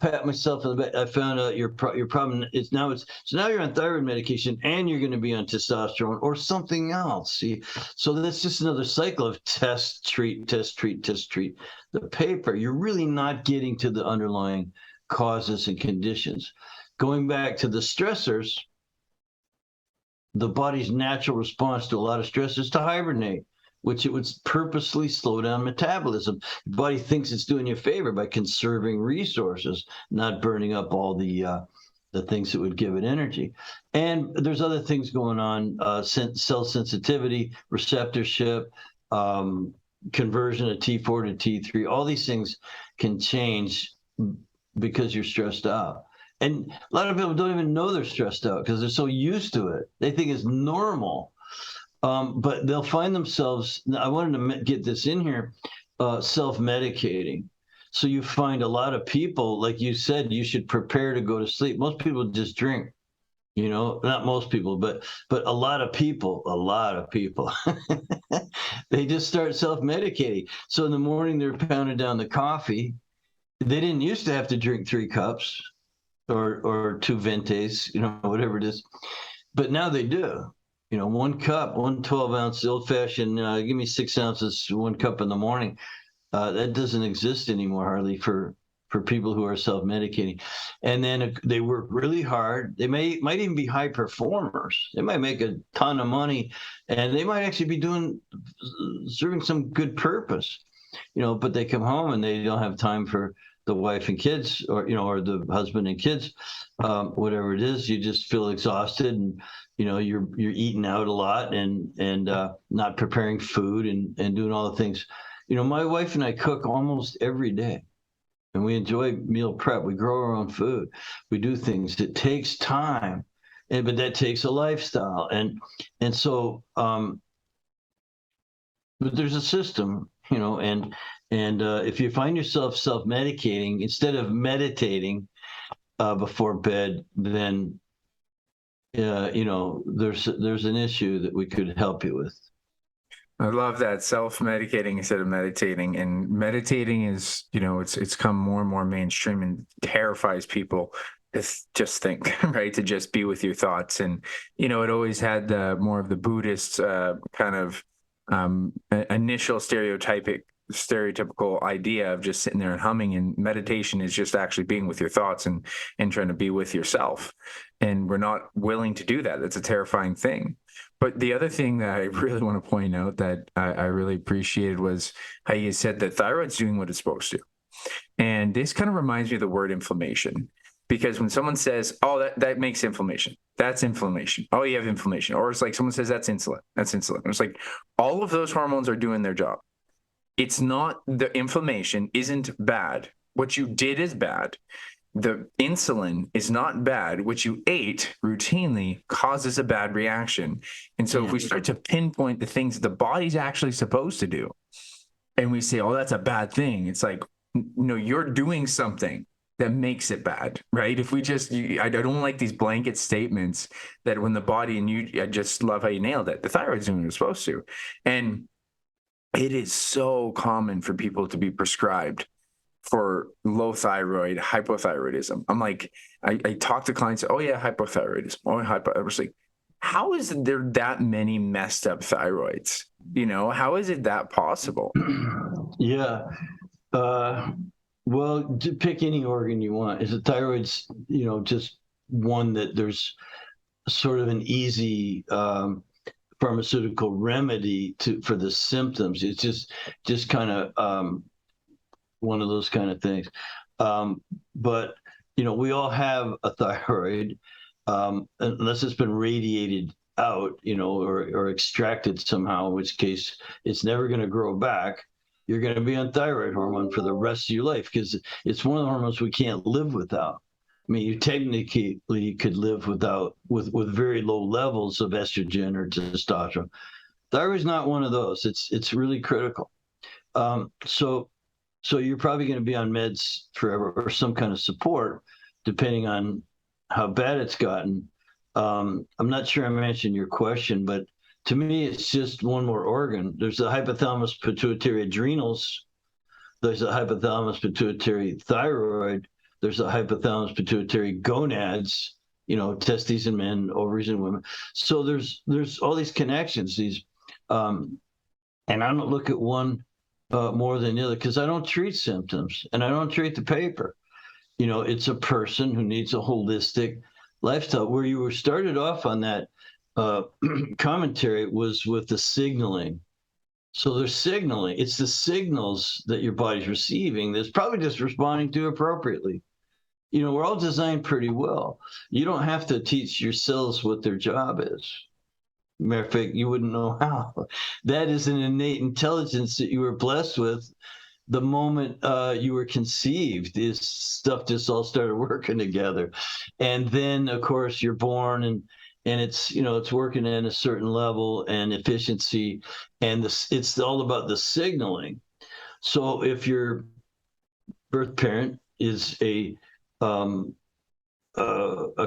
pat myself on the back. I found out your problem is now so now you're on thyroid medication and you're going to be on testosterone or something else. See, so that's just another cycle of test, treat, test, treat, test, treat. The paper, you're really not getting to the underlying causes and conditions. Going back to the stressors, the body's natural response to a lot of stress is to hibernate, which it would purposely slow down metabolism. The body thinks it's doing you a favor by conserving resources, not burning up all the things that would give it energy. And there's other things going on: cell sensitivity, receptorship, conversion of T4 to T3. All these things can change because you're stressed out. And a lot of people don't even know they're stressed out because they're so used to it. They think it's normal. But they'll find themselves, I wanted to get this in here, self-medicating. So you find a lot of people, like you said, you should prepare to go to sleep. Most people just drink, not most people, but a lot of people, they just start self-medicating. So in the morning, they're pounding down the coffee. They didn't used to have to drink 3 cups or 2 ventes, whatever it is. But now they do. 1 cup, 1 12-ounce old-fashioned, give me 6 ounces, 1 cup in the morning. That doesn't exist anymore hardly for people who are self-medicating. And then they work really hard. They might even be high performers. They might make a ton of money, and they might actually be serving some good purpose, but they come home and they don't have time for the wife and kids, or the husband and kids, whatever it is. You just feel exhausted, and you're eating out a lot and not preparing food and doing all the things. My wife and I cook almost every day, and we enjoy meal prep. We grow our own food. We do things. It takes time, but that takes a lifestyle, and so but there's a system, and if you find yourself self-medicating instead of meditating before bed, then there's an issue that we could help you with. I love that, self-medicating instead of meditating. And meditating is, it's come more and more mainstream and terrifies people to just think, right? To just be with your thoughts. And, it always had more of the Buddhist kind of initial stereotypical idea of just sitting there and humming, and meditation is just actually being with your thoughts and trying to be with yourself. And we're not willing to do that. That's a terrifying thing. But the other thing that I really want to point out that I really appreciated was how you said that thyroid's doing what it's supposed to. And this kind of reminds me of the word inflammation, because when someone says, oh, that makes inflammation, that's inflammation. Oh, you have inflammation. Or it's like someone says, that's insulin. That's insulin. It's like all of those hormones are doing their job. It's not, the inflammation isn't bad. What you did is bad. The insulin is not bad. What you ate routinely causes a bad reaction. And so if we start to pinpoint the things that the body's actually supposed to do, and we say, oh, that's a bad thing, it's like, no, you're doing something that makes it bad, right? If we just, I don't like these blanket statements that when the body, and I just love how you nailed it, the thyroid's doing what it's supposed to. And it is so common for people to be prescribed for low thyroid, hypothyroidism. I'm like, I talk to clients, oh yeah, hypothyroidism. Oh, I was like, how is there that many messed up thyroids? How is it that possible? Yeah. Well, to pick any organ you want. Is the thyroid's, just one that there's sort of an easy pharmaceutical remedy for the symptoms. It's just kind of one of those kind of things. But we all have a thyroid, unless it's been radiated out, or extracted somehow, in which case it's never going to grow back. You're going to be on thyroid hormone for the rest of your life, because it's one of the hormones we can't live without. I mean, you technically could live with very low levels of estrogen or testosterone. Thyroid's not one of those. It's really critical. So you're probably going to be on meds forever, or some kind of support, depending on how bad it's gotten. I'm not sure I'm answering your question, but To me, it's just one more organ. There's the hypothalamus pituitary adrenals. There's a hypothalamus pituitary thyroid. There's a hypothalamus pituitary gonads, testes in men, ovaries in women. So there's all these connections, and I don't look at one more than the other because I don't treat symptoms and I don't treat the paper. It's a person who needs a holistic lifestyle. Where you were started off on that commentary was with the signaling. So there's signaling. It's the signals that your body's receiving that's probably just responding to appropriately. We're all designed pretty well. You don't have to teach your cells what their job is. Matter of fact, you wouldn't know how. That is an innate intelligence that you were blessed with the moment you were conceived. Is stuff just all started working together, and then of course you're born, and it's working at a certain level and efficiency, and it's all about the signaling. So if your birth parent is a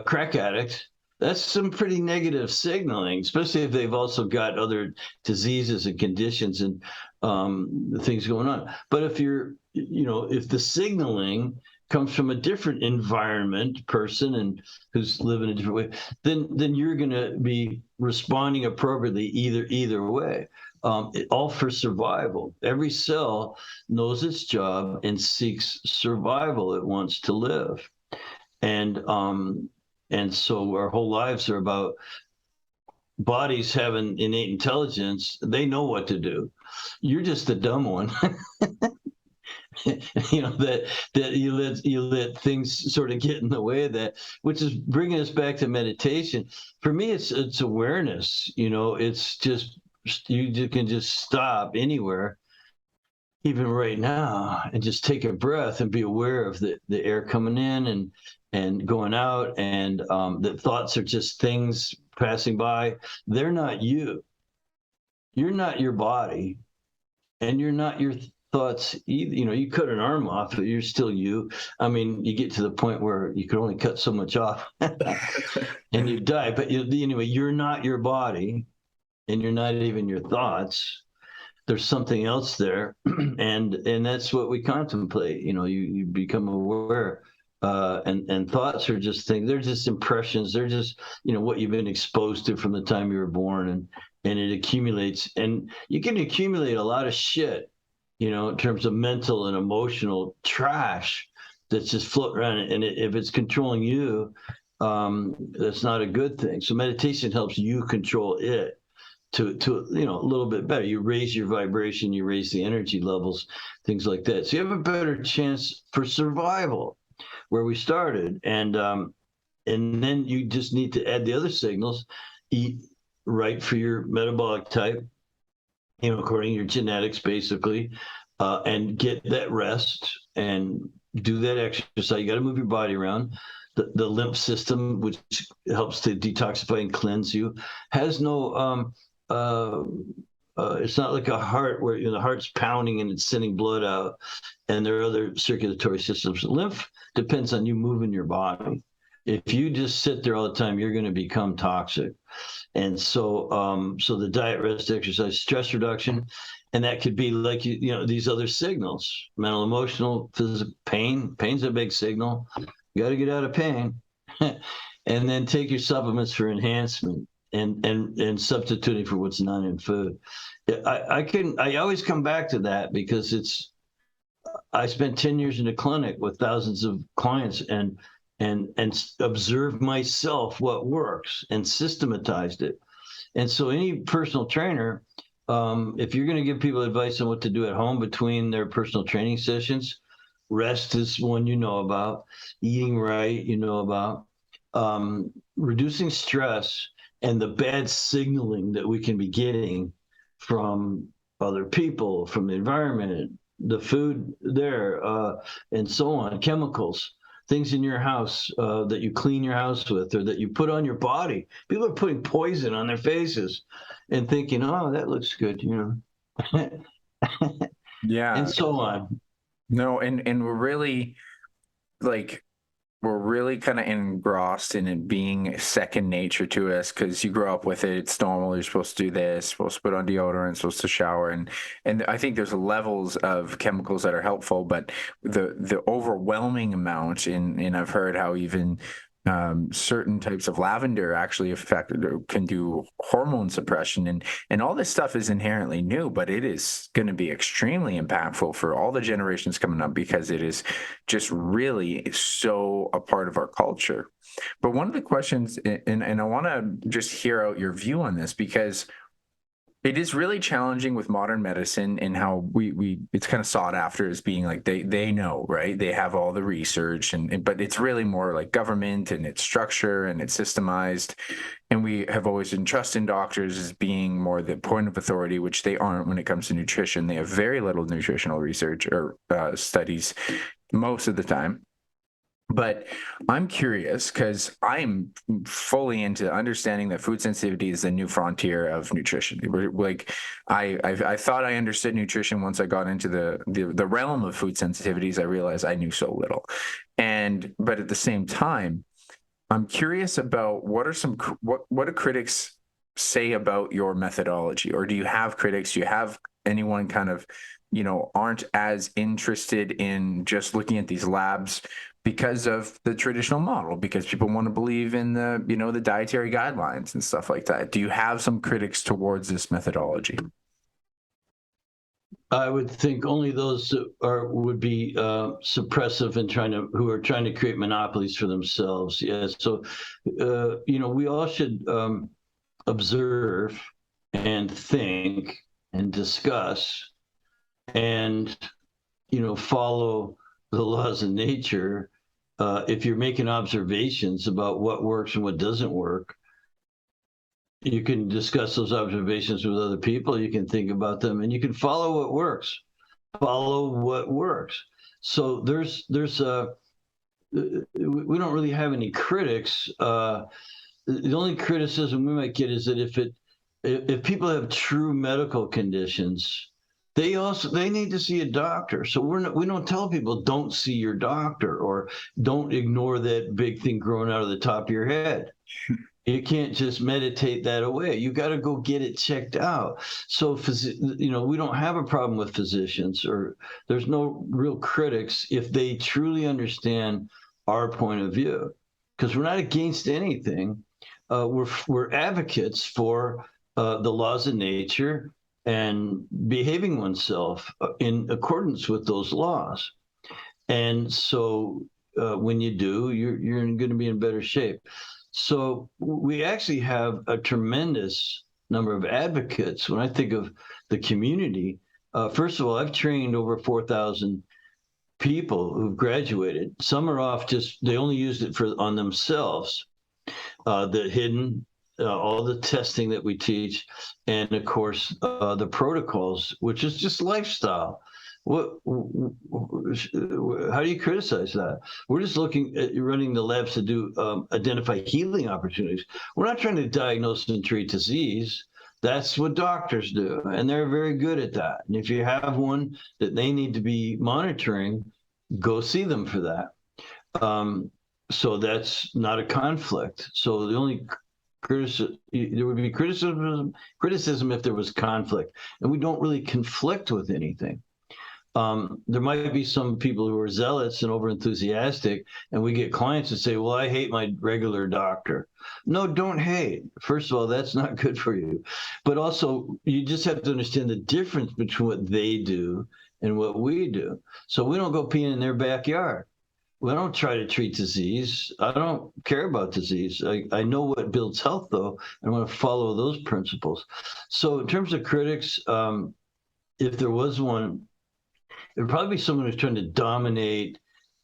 crack addict, that's some pretty negative signaling, especially if they've also got other diseases and conditions and things going on. But if the signaling comes from a different environment, person, and who's living a different way, then you're going to be responding appropriately either way. All for survival. Every cell knows its job and seeks survival. It wants to live, and so our whole lives are about bodies having innate intelligence. They know what to do. You're just the dumb one. that you let things sort of get in the way of that, which is bringing us back to meditation. For me, it's awareness. It's just you can just stop anywhere, even right now, and just take a breath and be aware of the air coming in and going out, and that thoughts are just things passing by. They're not you. You're not your body, and you're not your thoughts either. You cut an arm off, but you're still you. I mean, you get to the point where you can only cut so much off and you die. But anyway, you're not your body, and you're not even your thoughts. There's something else there, and that's what we contemplate. You become aware, and thoughts are just things. They're just impressions. They're just what you've been exposed to from the time you were born, and it accumulates. And you can accumulate a lot of shit, in terms of mental and emotional trash that's just floating around. And if it's controlling you, that's not a good thing. So meditation helps you control it to a little bit better. You raise your vibration, you raise the energy levels, things like that. So you have a better chance for survival, where we started. And then you just need to add the other signals. Eat right for your metabolic type, according to your genetics, basically, and get that rest and do that exercise. You got to move your body around. The lymph system, which helps to detoxify and cleanse you, has no it's not like a heart where the heart's pounding and it's sending blood out, and there are other circulatory systems. Lymph depends on you moving your body. If you just sit there all the time, you're going to become toxic. And so the diet, rest, exercise, stress reduction, and that could be like these other signals: mental, emotional, physical. Pain's a big signal. You got to get out of pain, and then take your supplements for enhancement. And substituting for what's not in food. I always come back to that because I spent 10 years in a clinic with thousands of clients and observed myself what works and systematized it. And so any personal trainer, if you're going to give people advice on what to do at home between their personal training sessions, rest is one about, eating right, about, reducing stress, and the bad signaling that we can be getting from other people, from the environment, the food there, and so on, chemicals, things in your house that you clean your house with or that you put on your body. People are putting poison on their faces and thinking, oh, that looks good, Yeah. and so on. No, and we're really like we're really kind of engrossed in it being second nature to us because you grow up with it. It's normal. You're supposed to do this, supposed to put on deodorant, supposed to shower, and I think there's levels of chemicals that are helpful, but the overwhelming amount and I've heard how even certain types of lavender actually affect or can do hormone suppression, and all this stuff is inherently new, but it is going to be extremely impactful for all the generations coming up because it is just really so a part of our culture. But one of the questions, and I want to just hear out your view on this because it is really challenging with modern medicine and how we it's kind of sought after as being like they know, right? They have all the research but it's really more like government and its structure and it's systemized. And we have always been trusting doctors as being more the point of authority, which they aren't when it comes to nutrition. They have very little nutritional research or studies most of the time. But I'm curious because I'm fully into understanding that food sensitivity is the new frontier of nutrition. Like, I thought I understood nutrition once I got into the realm of food sensitivities. I realized I knew so little, but at the same time, I'm curious about what do critics say about your methodology, or do you have critics? Do you have anyone kind of aren't as interested in just looking at these labs because of the traditional model, because people want to believe in the dietary guidelines and stuff like that. Do you have some critics towards this methodology? I would think only those that would be suppressive and who are trying to create monopolies for themselves. Yeah. So, we all should observe and think and discuss and, follow the laws of nature. If you're making observations about what works and what doesn't work, you can discuss those observations with other people. You can think about them, and you can follow what works. Follow what works. So we don't really have any critics. The only criticism we might get is that if people have true medical conditions, they need to see a doctor. So we don't tell people don't see your doctor or don't ignore that big thing growing out of the top of your head. You can't just meditate that away. You got to go get it checked out. So, we don't have a problem with physicians, or there's no real critics if they truly understand our point of view, because we're not against anything. We're advocates for the laws of nature and behaving oneself in accordance with those laws. And so, when you do, you're going to be in better shape. So we actually have a tremendous number of advocates. When I think of the community, first of all, I've trained over 4,000 people who've graduated. Some are off they only used it on themselves, the hidden, all the testing that we teach, and of course, the protocols, which is just lifestyle. How do you criticize that? We're just looking at running the labs to identify healing opportunities. We're not trying to diagnose and treat disease. That's what doctors do, and they're very good at that. And if you have one that they need to be monitoring, go see them for that. So that's not a conflict. So the only there would be criticism if there was conflict, and we don't really conflict with anything. There might be some people who are zealots and over-enthusiastic, and we get clients that say, well, I hate my regular doctor. No, don't hate. First of all, that's not good for you. But also, you just have to understand the difference between what they do and what we do. So we don't go peeing in their backyard. We don't try to treat disease. I don't care about disease. I know what builds health, though, and I want to follow those principles. So in terms of critics, if there was one, it would probably be someone who's trying to dominate,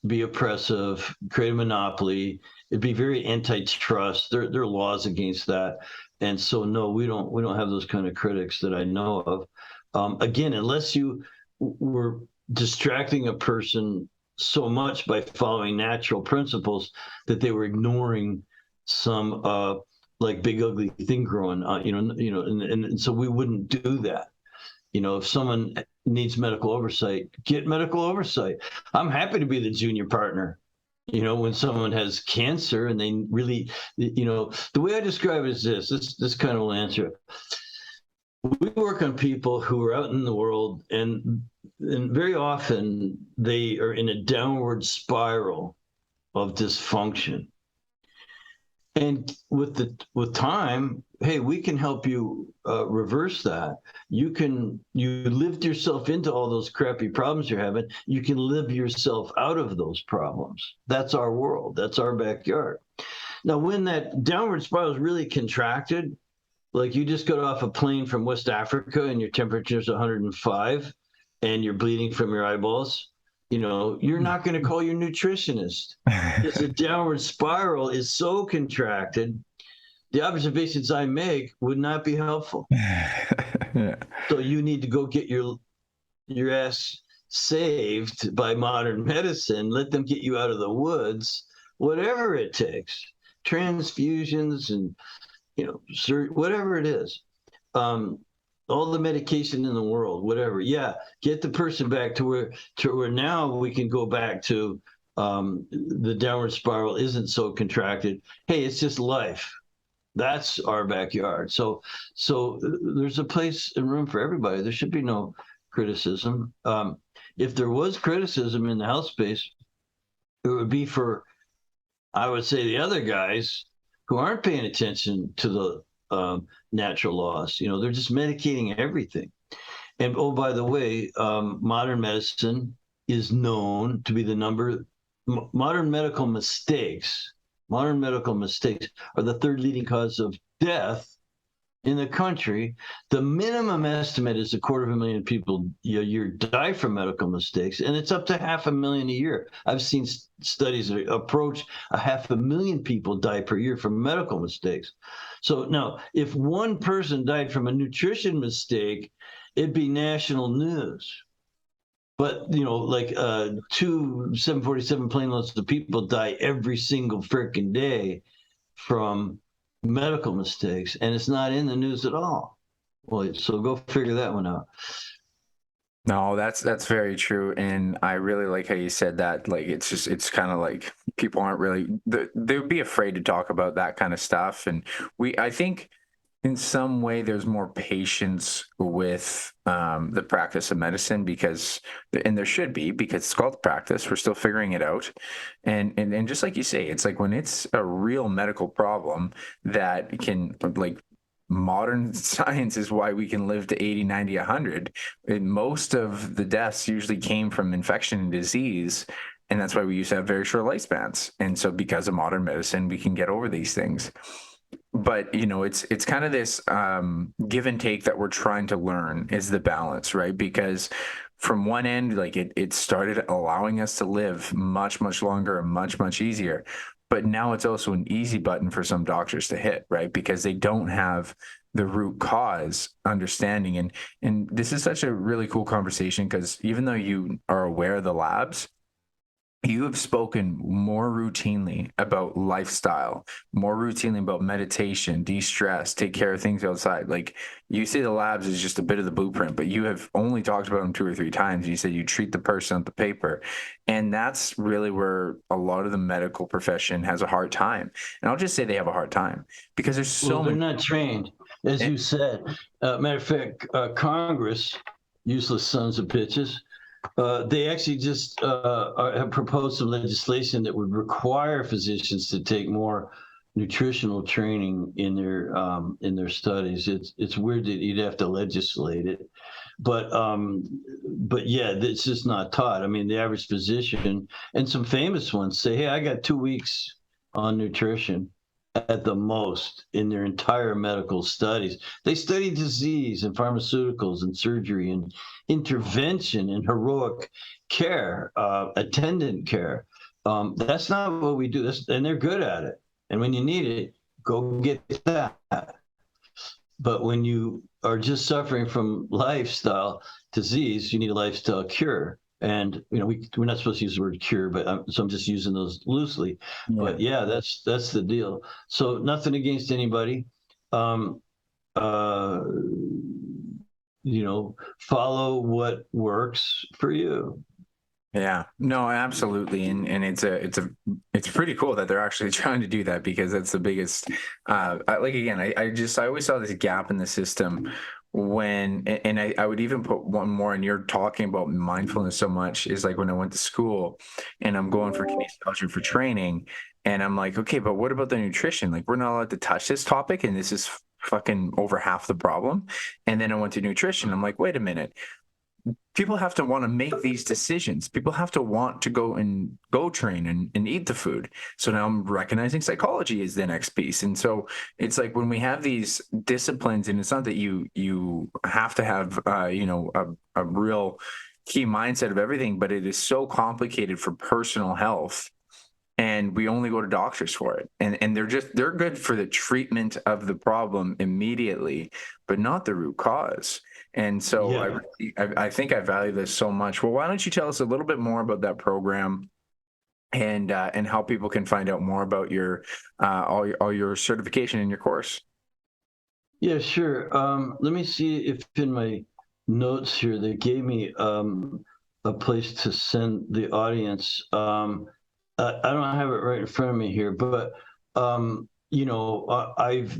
be oppressive, create a monopoly. It'd be very antitrust. There are laws against that, and so no, we don't have those kind of critics that I know of. Again, unless you were distracting a person so much by following natural principles that they were ignoring some like big ugly thing growing, and so we wouldn't do that. If someone needs medical oversight, get medical oversight. I'm happy to be the junior partner. When someone has cancer and they really, the way I describe it is this kind of will answer. We work on people who are out in the world, and very often they are in a downward spiral of dysfunction. And with time, hey, we can help you reverse that. You lift yourself into all those crappy problems you're having. You can live yourself out of those problems. That's our world. That's our backyard. Now, when that downward spiral is really contracted, like you just got off a plane from West Africa and your temperature is 105 and you're bleeding from your eyeballs, you're not going to call your nutritionist because the downward spiral is so contracted. The observations I make would not be helpful. Yeah. So you need to go get your ass saved by modern medicine. Let them get you out of the woods, whatever it takes, transfusions and whatever it is. All the medication in the world, whatever. Yeah, get the person back to where now we can go back to the downward spiral isn't so contracted. Hey, it's just life. That's our backyard. So there's a place and room for everybody. There should be no criticism. If there was criticism in the health space, it would be for, I would say, the other guys who aren't paying attention to the natural laws. They're just medicating everything. And oh, by the way, modern medicine is known to be modern medical mistakes. Modern medical mistakes are the third leading cause of death in the country. The minimum estimate is 250,000 people a year die from medical mistakes, and it's up to 500,000 a year. I've seen studies that approach 500,000 people die per year from medical mistakes. So now, if one person died from a nutrition mistake, it'd be national news. But like 747 plane loads of people die every single freaking day from medical mistakes, and it's not in the news at all. Well, so go figure that one out. No, that's very true, and I really like how you said that. Like, it's kind of like people aren't really they would be afraid to talk about that kind of stuff, and I think in some way there's more patience with the practice of medicine and there should be, because it's called practice. We're still figuring it out, and just like you say, it's like when it's a real medical problem that can, like, modern science is why we can live to 80, 90, 100. And most of the deaths usually came from infection and disease. And that's why we used to have very short lifespans. And so because of modern medicine, we can get over these things. But it's kind of this give and take that we're trying to learn, is the balance, right? Because from one end, like, it started allowing us to live much, much longer and much, much easier. But now it's also an easy button for some doctors to hit, right? Because they don't have the root cause understanding. And this is such a really cool conversation, because even though you are aware of the labs, you have spoken more routinely about lifestyle, more routinely about meditation, de-stress, take care of things outside. Like, you say the labs is just a bit of the blueprint, but you have only talked about them 2 or 3 times. You said you treat the person at the paper. And that's really where a lot of the medical profession has a hard time. And I'll just say they have a hard time because there's so they're many. not trained, as you said. Matter of fact, Congress, useless sons of bitches, they actually just have proposed some legislation that would require physicians to take more nutritional training in their studies. It's weird that you'd have to legislate it, but yeah, it's just not taught. I mean, the average physician and some famous ones say, "Hey, I got 2 weeks on nutrition." At the most in their entire medical studies. They study disease and pharmaceuticals and surgery and intervention and heroic care, attendant care. That's not what we do. And they're good at it. And when you need it, go get that. But when you are just suffering from lifestyle disease, you need a lifestyle cure. And we're not supposed to use the word cure, but so I'm just using those loosely. Yeah. But yeah, that's the deal. So nothing against anybody. Um, uh, Follow what works for you. Yeah, no, absolutely, and it's pretty cool that they're actually trying to do that, because that's the biggest. Like again, I always saw this gap in the system when, and I would even put one more, and you're talking about mindfulness so much, is like when I went to school and I'm going for kinesiology for training, and I'm like, okay, but what about the nutrition? Like, we're not allowed to touch this topic, and this is fucking over half the problem. And then I went to nutrition. I'm like, wait a minute, people have to want to make these decisions. People have to want to go train and eat the food. So now I'm recognizing psychology is the next piece. And so it's like when we have these disciplines, and it's not that you have to have a real key mindset of everything, but it is so complicated for personal health, and we only go to doctors for it, and they're good for the treatment of the problem immediately, but not the root cause. And so Yeah. I think I value this so much. Well, why don't you tell us a little bit more about that program, and how people can find out more about your all your certification in your course. Yeah, sure. Let me see if in my notes here they gave me a place to send the audience. I don't have it right in front of me here, but I've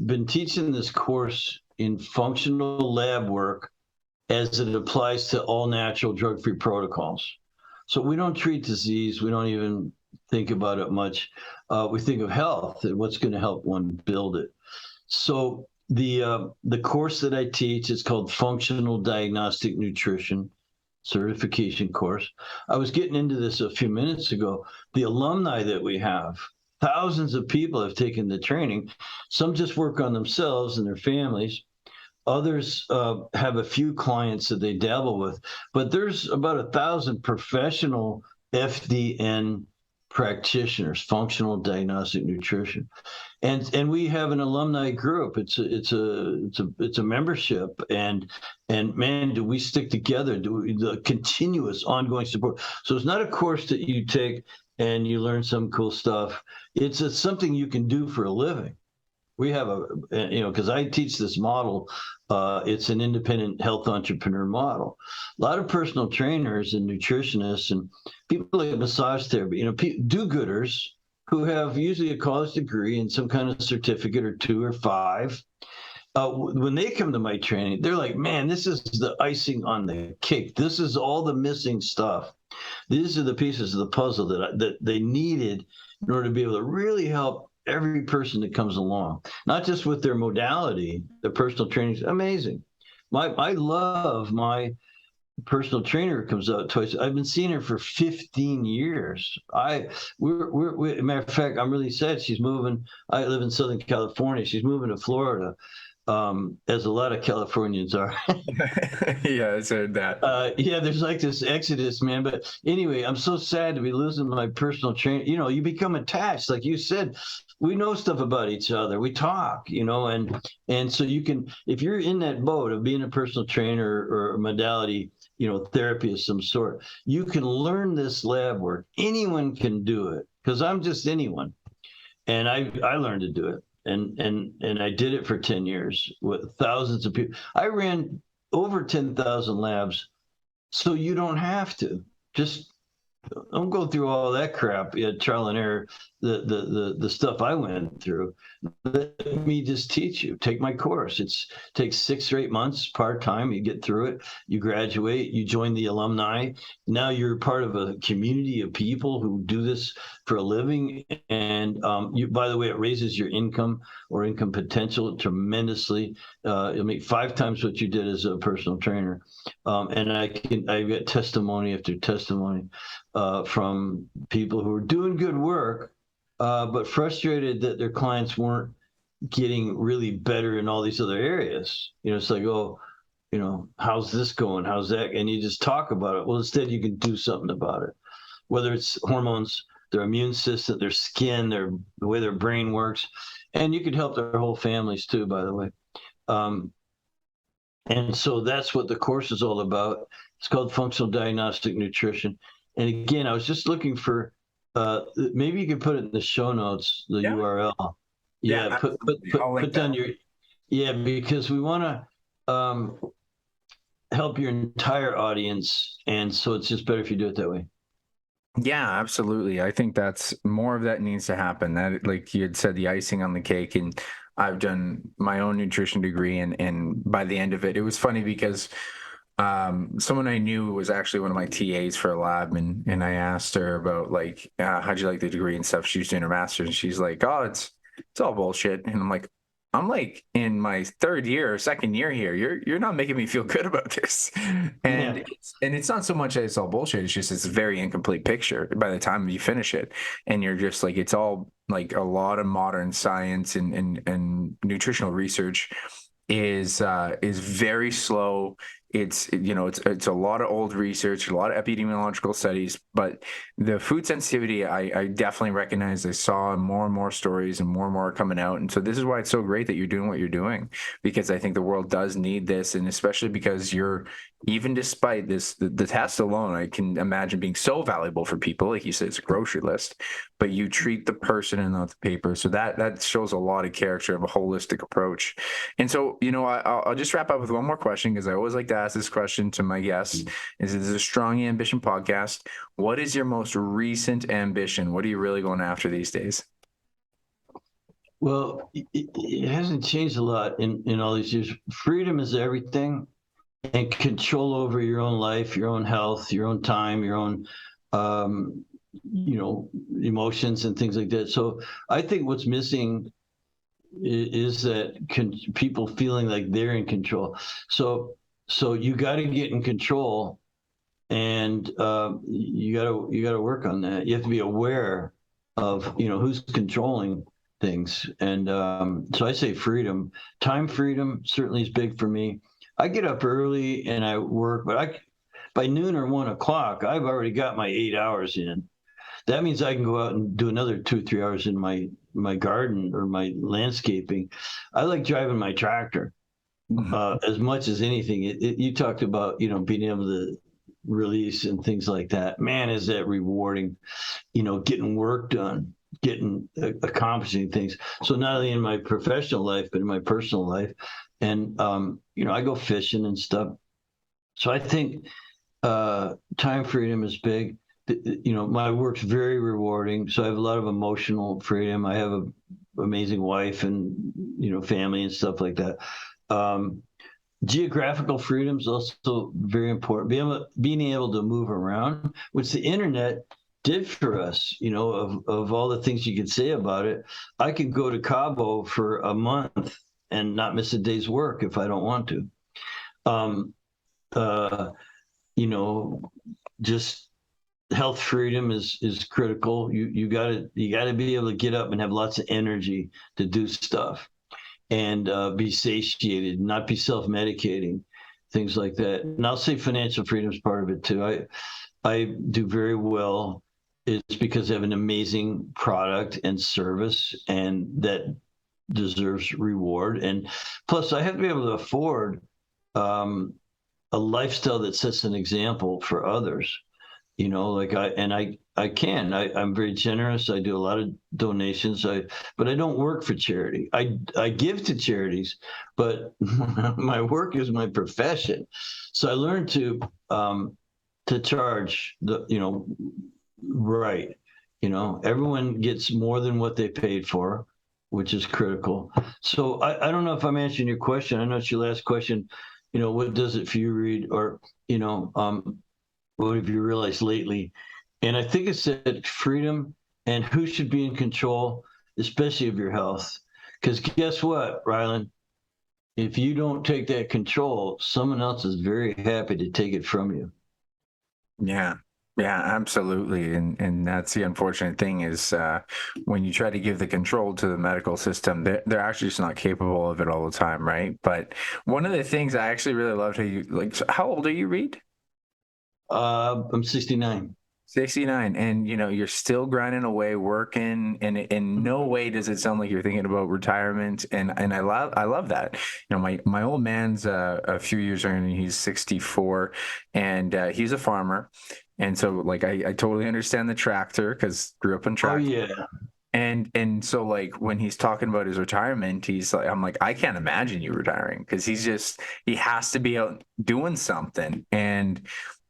been teaching this course in functional lab work as it applies to all natural drug-free protocols. So we don't treat disease. We don't even think about it much. We think of health and what's going to help one build it. So the course that I teach is called Functional Diagnostic Nutrition Certification Course. I was getting into this a few minutes ago. The alumni that we have, thousands of people have taken the training. Some just work on themselves and their families. Others have a few clients that they dabble with, but there's about 1,000 professional FDN practitioners, functional diagnostic nutrition, and we have an alumni group. It's a membership, and man, do we stick together? Do we, the continuous ongoing support? So it's not a course that you take and you learn some cool stuff. It's something you can do for a living. We have because I teach this model. It's an independent health entrepreneur model. A lot of personal trainers and nutritionists and people like massage therapy, do-gooders who have usually a college degree and some kind of certificate or two or five. When they come to my training, they're like, man, this is the icing on the cake. This is all the missing stuff. These are the pieces of the puzzle that they needed in order to be able to really help every person that comes along, not just with their modality. The personal training is amazing. I love my personal trainer who comes out twice. I've been seeing her for 15 years. Matter of fact, I'm really sad she's moving. I live in Southern California. She's moving to Florida, as a lot of Californians are. Yeah, I said that. Yeah, there's like this exodus, man. But anyway, I'm so sad to be losing my personal trainer. You become attached, like you said. We know stuff about each other. We talk, and so you can, if you're in that boat of being a personal trainer or a modality, therapy of some sort, you can learn this lab work. Anyone can do it because I'm just anyone, and I learned to do it, and I did it for 10 years with thousands of people. I ran over 10,000 labs, so you don't have to. Just don't go through all that crap, trial and error, the stuff I went through. Let me just teach you. Take my course. It takes 6 or 8 months part-time. You get through it. You graduate. You join the alumni. Now you're part of a community of people who do this for a living. And by the way, it raises your income or income potential tremendously. You'll make 5 times what you did as a personal trainer. And I've got testimony after testimony from people who are doing good work, but frustrated that their clients weren't getting really better in all these other areas. It's like, oh, how's this going? How's that? And you just talk about it. Well, instead, you can do something about it, whether it's hormones, their immune system, their skin, the way their brain works. And you could help their whole families too, by the way. And so that's what the course is all about. It's called Functional Diagnostic Nutrition. And again, I was just looking for, maybe you could put it in the show notes, the Yeah. URL. Yeah, Yeah, absolutely. I'll link put down that. yeah, because we want to help your entire audience. And so it's just better if you do it that way. Yeah, absolutely. I think that's more of that needs to happen. That, like you had said, the icing on the cake. And I've done my own nutrition degree, and by the end of it, it was funny because someone I knew was actually one of my TAs for a lab, and I asked her about like how'd you like the degree and stuff. She was doing her master's, and she's like, "Oh, it's all bullshit." And I'm like in my third year or second year here. You're not making me feel good about this. And Yeah. it's not so much that it's all bullshit. It's just it's a very incomplete picture by the time you finish it, and you're just like it's all like a lot of modern science and nutritional research is very slow. It's it's a lot of old research, a lot of epidemiological studies, but the food sensitivity I definitely recognize. I saw more and more stories and more are coming out, and so this is why it's so great that you're doing what you're doing, because I think the world does need this, and especially because you're, even despite this, the test alone, I can imagine being so valuable for people. Like you said, it's a grocery list, but you treat the person and not the paper, so that shows a lot of character of a holistic approach. And so, I'll just wrap up with one more question, because I always like to ask this question to my guests. Is This is a Strong Ambition podcast. What is your most recent ambition? What are you really going after these days? Well, it hasn't changed a lot in all these years. Freedom is everything, and control over your own life, your own health, your own time, your own, um, emotions and things like that. So I think what's missing is that people feeling like they're in control. So you got to get in control, and you got to work on that. You have to be aware of who's controlling things, and so I say freedom. Time freedom certainly is big for me. I get up early and I work, but I by noon or 1 o'clock I've already got my 8 hours in. That means I can go out and do another 2 3 hours in my garden or my landscaping. I like driving my tractor as much as anything. You talked about being able to release and things like that. Man, is that rewarding? Getting work done, getting accomplishing things. So not only in my professional life, but in my personal life, and I go fishing and stuff. So I think time freedom is big. My work's very rewarding, so I have a lot of emotional freedom. I have a amazing wife and family and stuff like that. Um, Geographical freedom is also very important. Being able to move around, which the internet did for us. Of all the things you could say about it, I could go to Cabo for a month and not miss a day's work if I don't want to. Um, uh, you know, just health freedom is critical. You gotta be able to get up and have lots of energy to do stuff, and be satiated, not be self-medicating, things like that. And I'll say financial freedom is part of it too. I do very well. It's because I have an amazing product and service, and that deserves reward. And plus, I have to be able to afford um, a lifestyle that sets an example for others. Like I'm very generous. I do a lot of donations. But I don't work for charity. I give to charities, but my work is my profession. So I learned to charge right. Everyone gets more than what they paid for, which is critical. So I don't know if I'm answering your question. I know it's your last question. What does it for you, Reed? Or, what have you realized lately? And I think it's that freedom and who should be in control, especially of your health. Because guess what, Rylan? If you don't take that control, someone else is very happy to take it from you. Yeah. Yeah, absolutely. And that's the unfortunate thing is when you try to give the control to the medical system, they're actually just not capable of it all the time, right? But one of the things I actually really loved how you like, so how old are you, Reed? I'm 69. 69, and you're still grinding away, working, and in no way does it sound like you're thinking about retirement. And I love that. My old man's a few years younger, and he's 64, and he's a farmer. And so like I totally understand the tractor because grew up in Oh tractor. yeah. And so like when he's talking about his retirement, he's like, I'm like, I can't imagine you retiring, because he has to be out doing something. And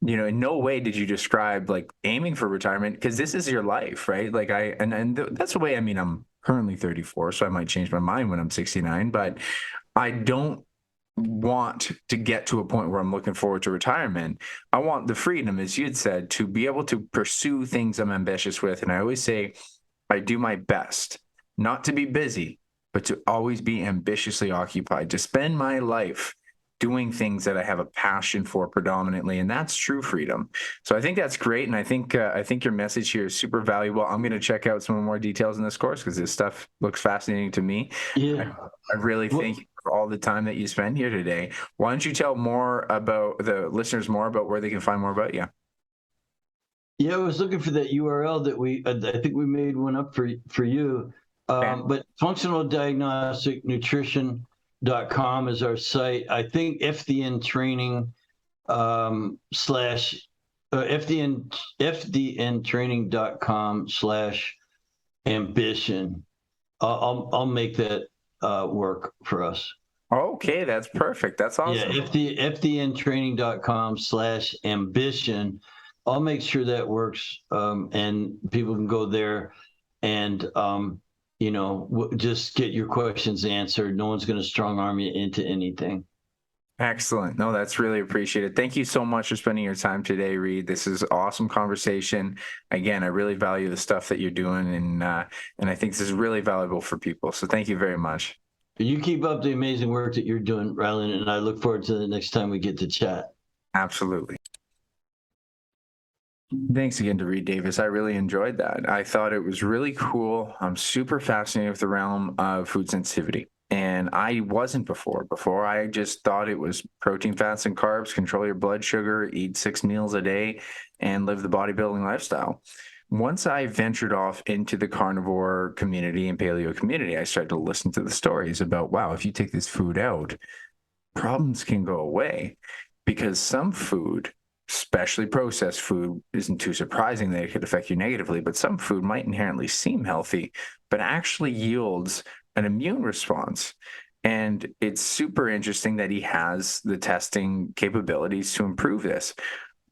In no way did you describe like aiming for retirement, because this is your life, right? Like that's the way, I mean, I'm currently 34, so I might change my mind when I'm 69, but I don't want to get to a point where I'm looking forward to retirement. I want the freedom, as you'd said, to be able to pursue things I'm ambitious with. And I always say I do my best not to be busy, but to always be ambitiously occupied, to spend my life doing things that I have a passion for predominantly, and that's true freedom. So I think that's great, and I think your message here is super valuable. I'm going to check out some more details in this course because this stuff looks fascinating to me. Yeah. I really thank you for all the time that you spend here today. Why don't you tell more about the listeners more about where they can find more about you? Yeah, I was looking for that URL that I think we made one up for you. But functional diagnostic nutrition.com is our site. I think FDN training slash fdntraining.com/ambition. I'll make that work for us. Okay, that's perfect. That's Yeah, awesome. fdntraining.com/ambition. I'll make sure that works, and people can go there and just get your questions answered. No one's going to strong arm you into anything. Excellent. No, that's really appreciated. Thank you so much for spending your time today, Reed. This is awesome conversation. Again, I really value the stuff that you're doing, and I think this is really valuable for people. So thank you very much. You keep up the amazing work that you're doing, Rylan, and I look forward to the next time we get to chat. Absolutely. Thanks again to Reed Davis. I really enjoyed that. I thought it was really cool. I'm super fascinated with the realm of food sensitivity. And I wasn't before. Before, I just thought it was protein, fats, and carbs, control your blood sugar, eat 6 meals a day, and live the bodybuilding lifestyle. Once I ventured off into the carnivore community and paleo community, I started to listen to the stories about, wow, if you take this food out, problems can go away, because some food, especially processed food, isn't too surprising that it could affect you negatively, but some food might inherently seem healthy, but actually yields an immune response. And it's super interesting that he has the testing capabilities to improve this.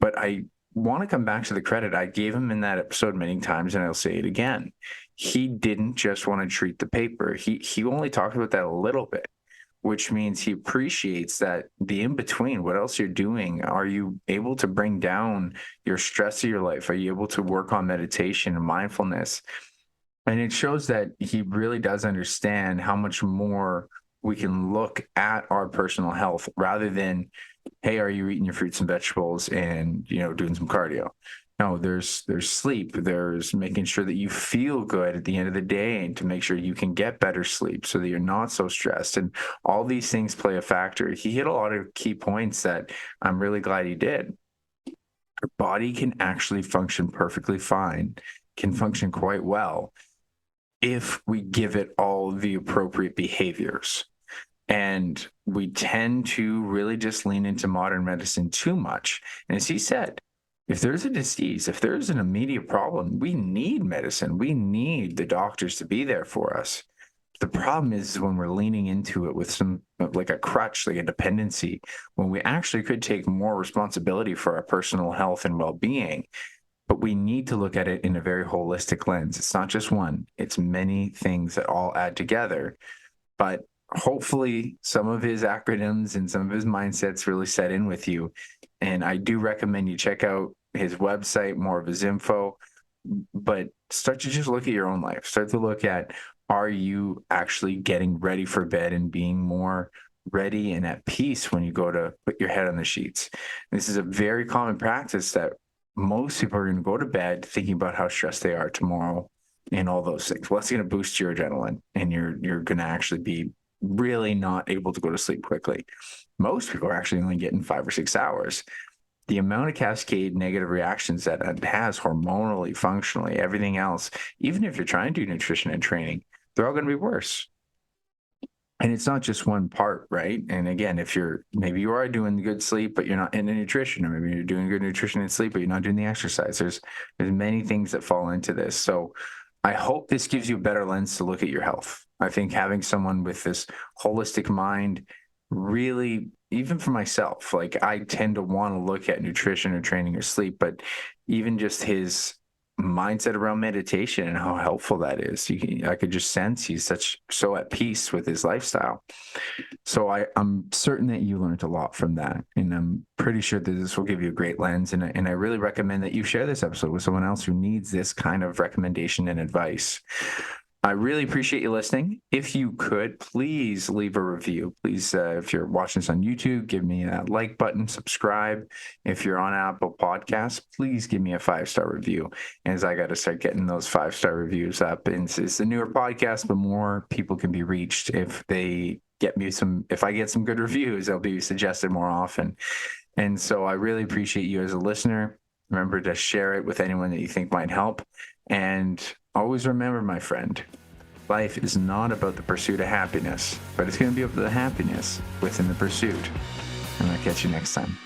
But I want to come back to the credit I gave him in that episode many times, and I'll say it again. He didn't just want to treat the paper. He only talked about that a little bit, which means he appreciates that the in between, what else you're doing. Are you able to bring down your stress of your life? Are you able to work on meditation and mindfulness? And it shows that he really does understand how much more we can look at our personal health rather than, hey, are you eating your fruits and vegetables and, doing some cardio? No, there's sleep. There's making sure that you feel good at the end of the day and to make sure you can get better sleep so that you're not so stressed. And all these things play a factor. He hit a lot of key points that I'm really glad he did. Your body can actually function perfectly fine, can function quite well if we give it all the appropriate behaviors. And we tend to really just lean into modern medicine too much. And as he said, if there's a disease, if there's an immediate problem, we need medicine. We need the doctors to be there for us. The problem is when we're leaning into it with some, like a crutch, like a dependency, when we actually could take more responsibility for our personal health and well-being. But we need to look at it in a very holistic lens. It's not just one, it's many things that all add together. But hopefully some of his acronyms and some of his mindsets really set in with you. And I do recommend you check out his website, more of his info, but start to just look at your own life. Start to look at, are you actually getting ready for bed and being more ready and at peace when you go to put your head on the sheets? This is a very common practice that most people are going to go to bed thinking about how stressed they are tomorrow and all those things. Well, it's going to boost your adrenaline, and you're going to actually be really not able to go to sleep quickly. Most people are actually only getting 5 or 6 hours. The amount of cascade negative reactions that it has hormonally, functionally, everything else, even if you're trying to do nutrition and training, they're all going to be worse. And it's not just one part, right? And again, if maybe you are doing good sleep, but you're not into nutrition, or maybe you're doing good nutrition and sleep, but you're not doing the exercise. There's many things that fall into this. So I hope this gives you a better lens to look at your health. I think having someone with this holistic mind really, even for myself, like I tend to want to look at nutrition or training or sleep, but even just his mindset around meditation and how helpful that is. I could just sense he's so at peace with his lifestyle. So I'm certain that you learned a lot from that, and I'm pretty sure that this will give you a great lens. And I really recommend that you share this episode with someone else who needs this kind of recommendation and advice. I really appreciate you listening. If you could, please leave a review. Please, if you're watching this on YouTube, give me a like button, subscribe. If you're on Apple Podcasts, please give me a 5-star review, as I got to start getting those 5-star reviews up. And it's a newer podcast, but more people can be reached if they if I get some good reviews, they'll be suggested more often. And so I really appreciate you as a listener. Remember to share it with anyone that you think might help. And always remember, my friend, life is not about the pursuit of happiness, but it's going to be about the happiness within the pursuit. And I'll catch you next time.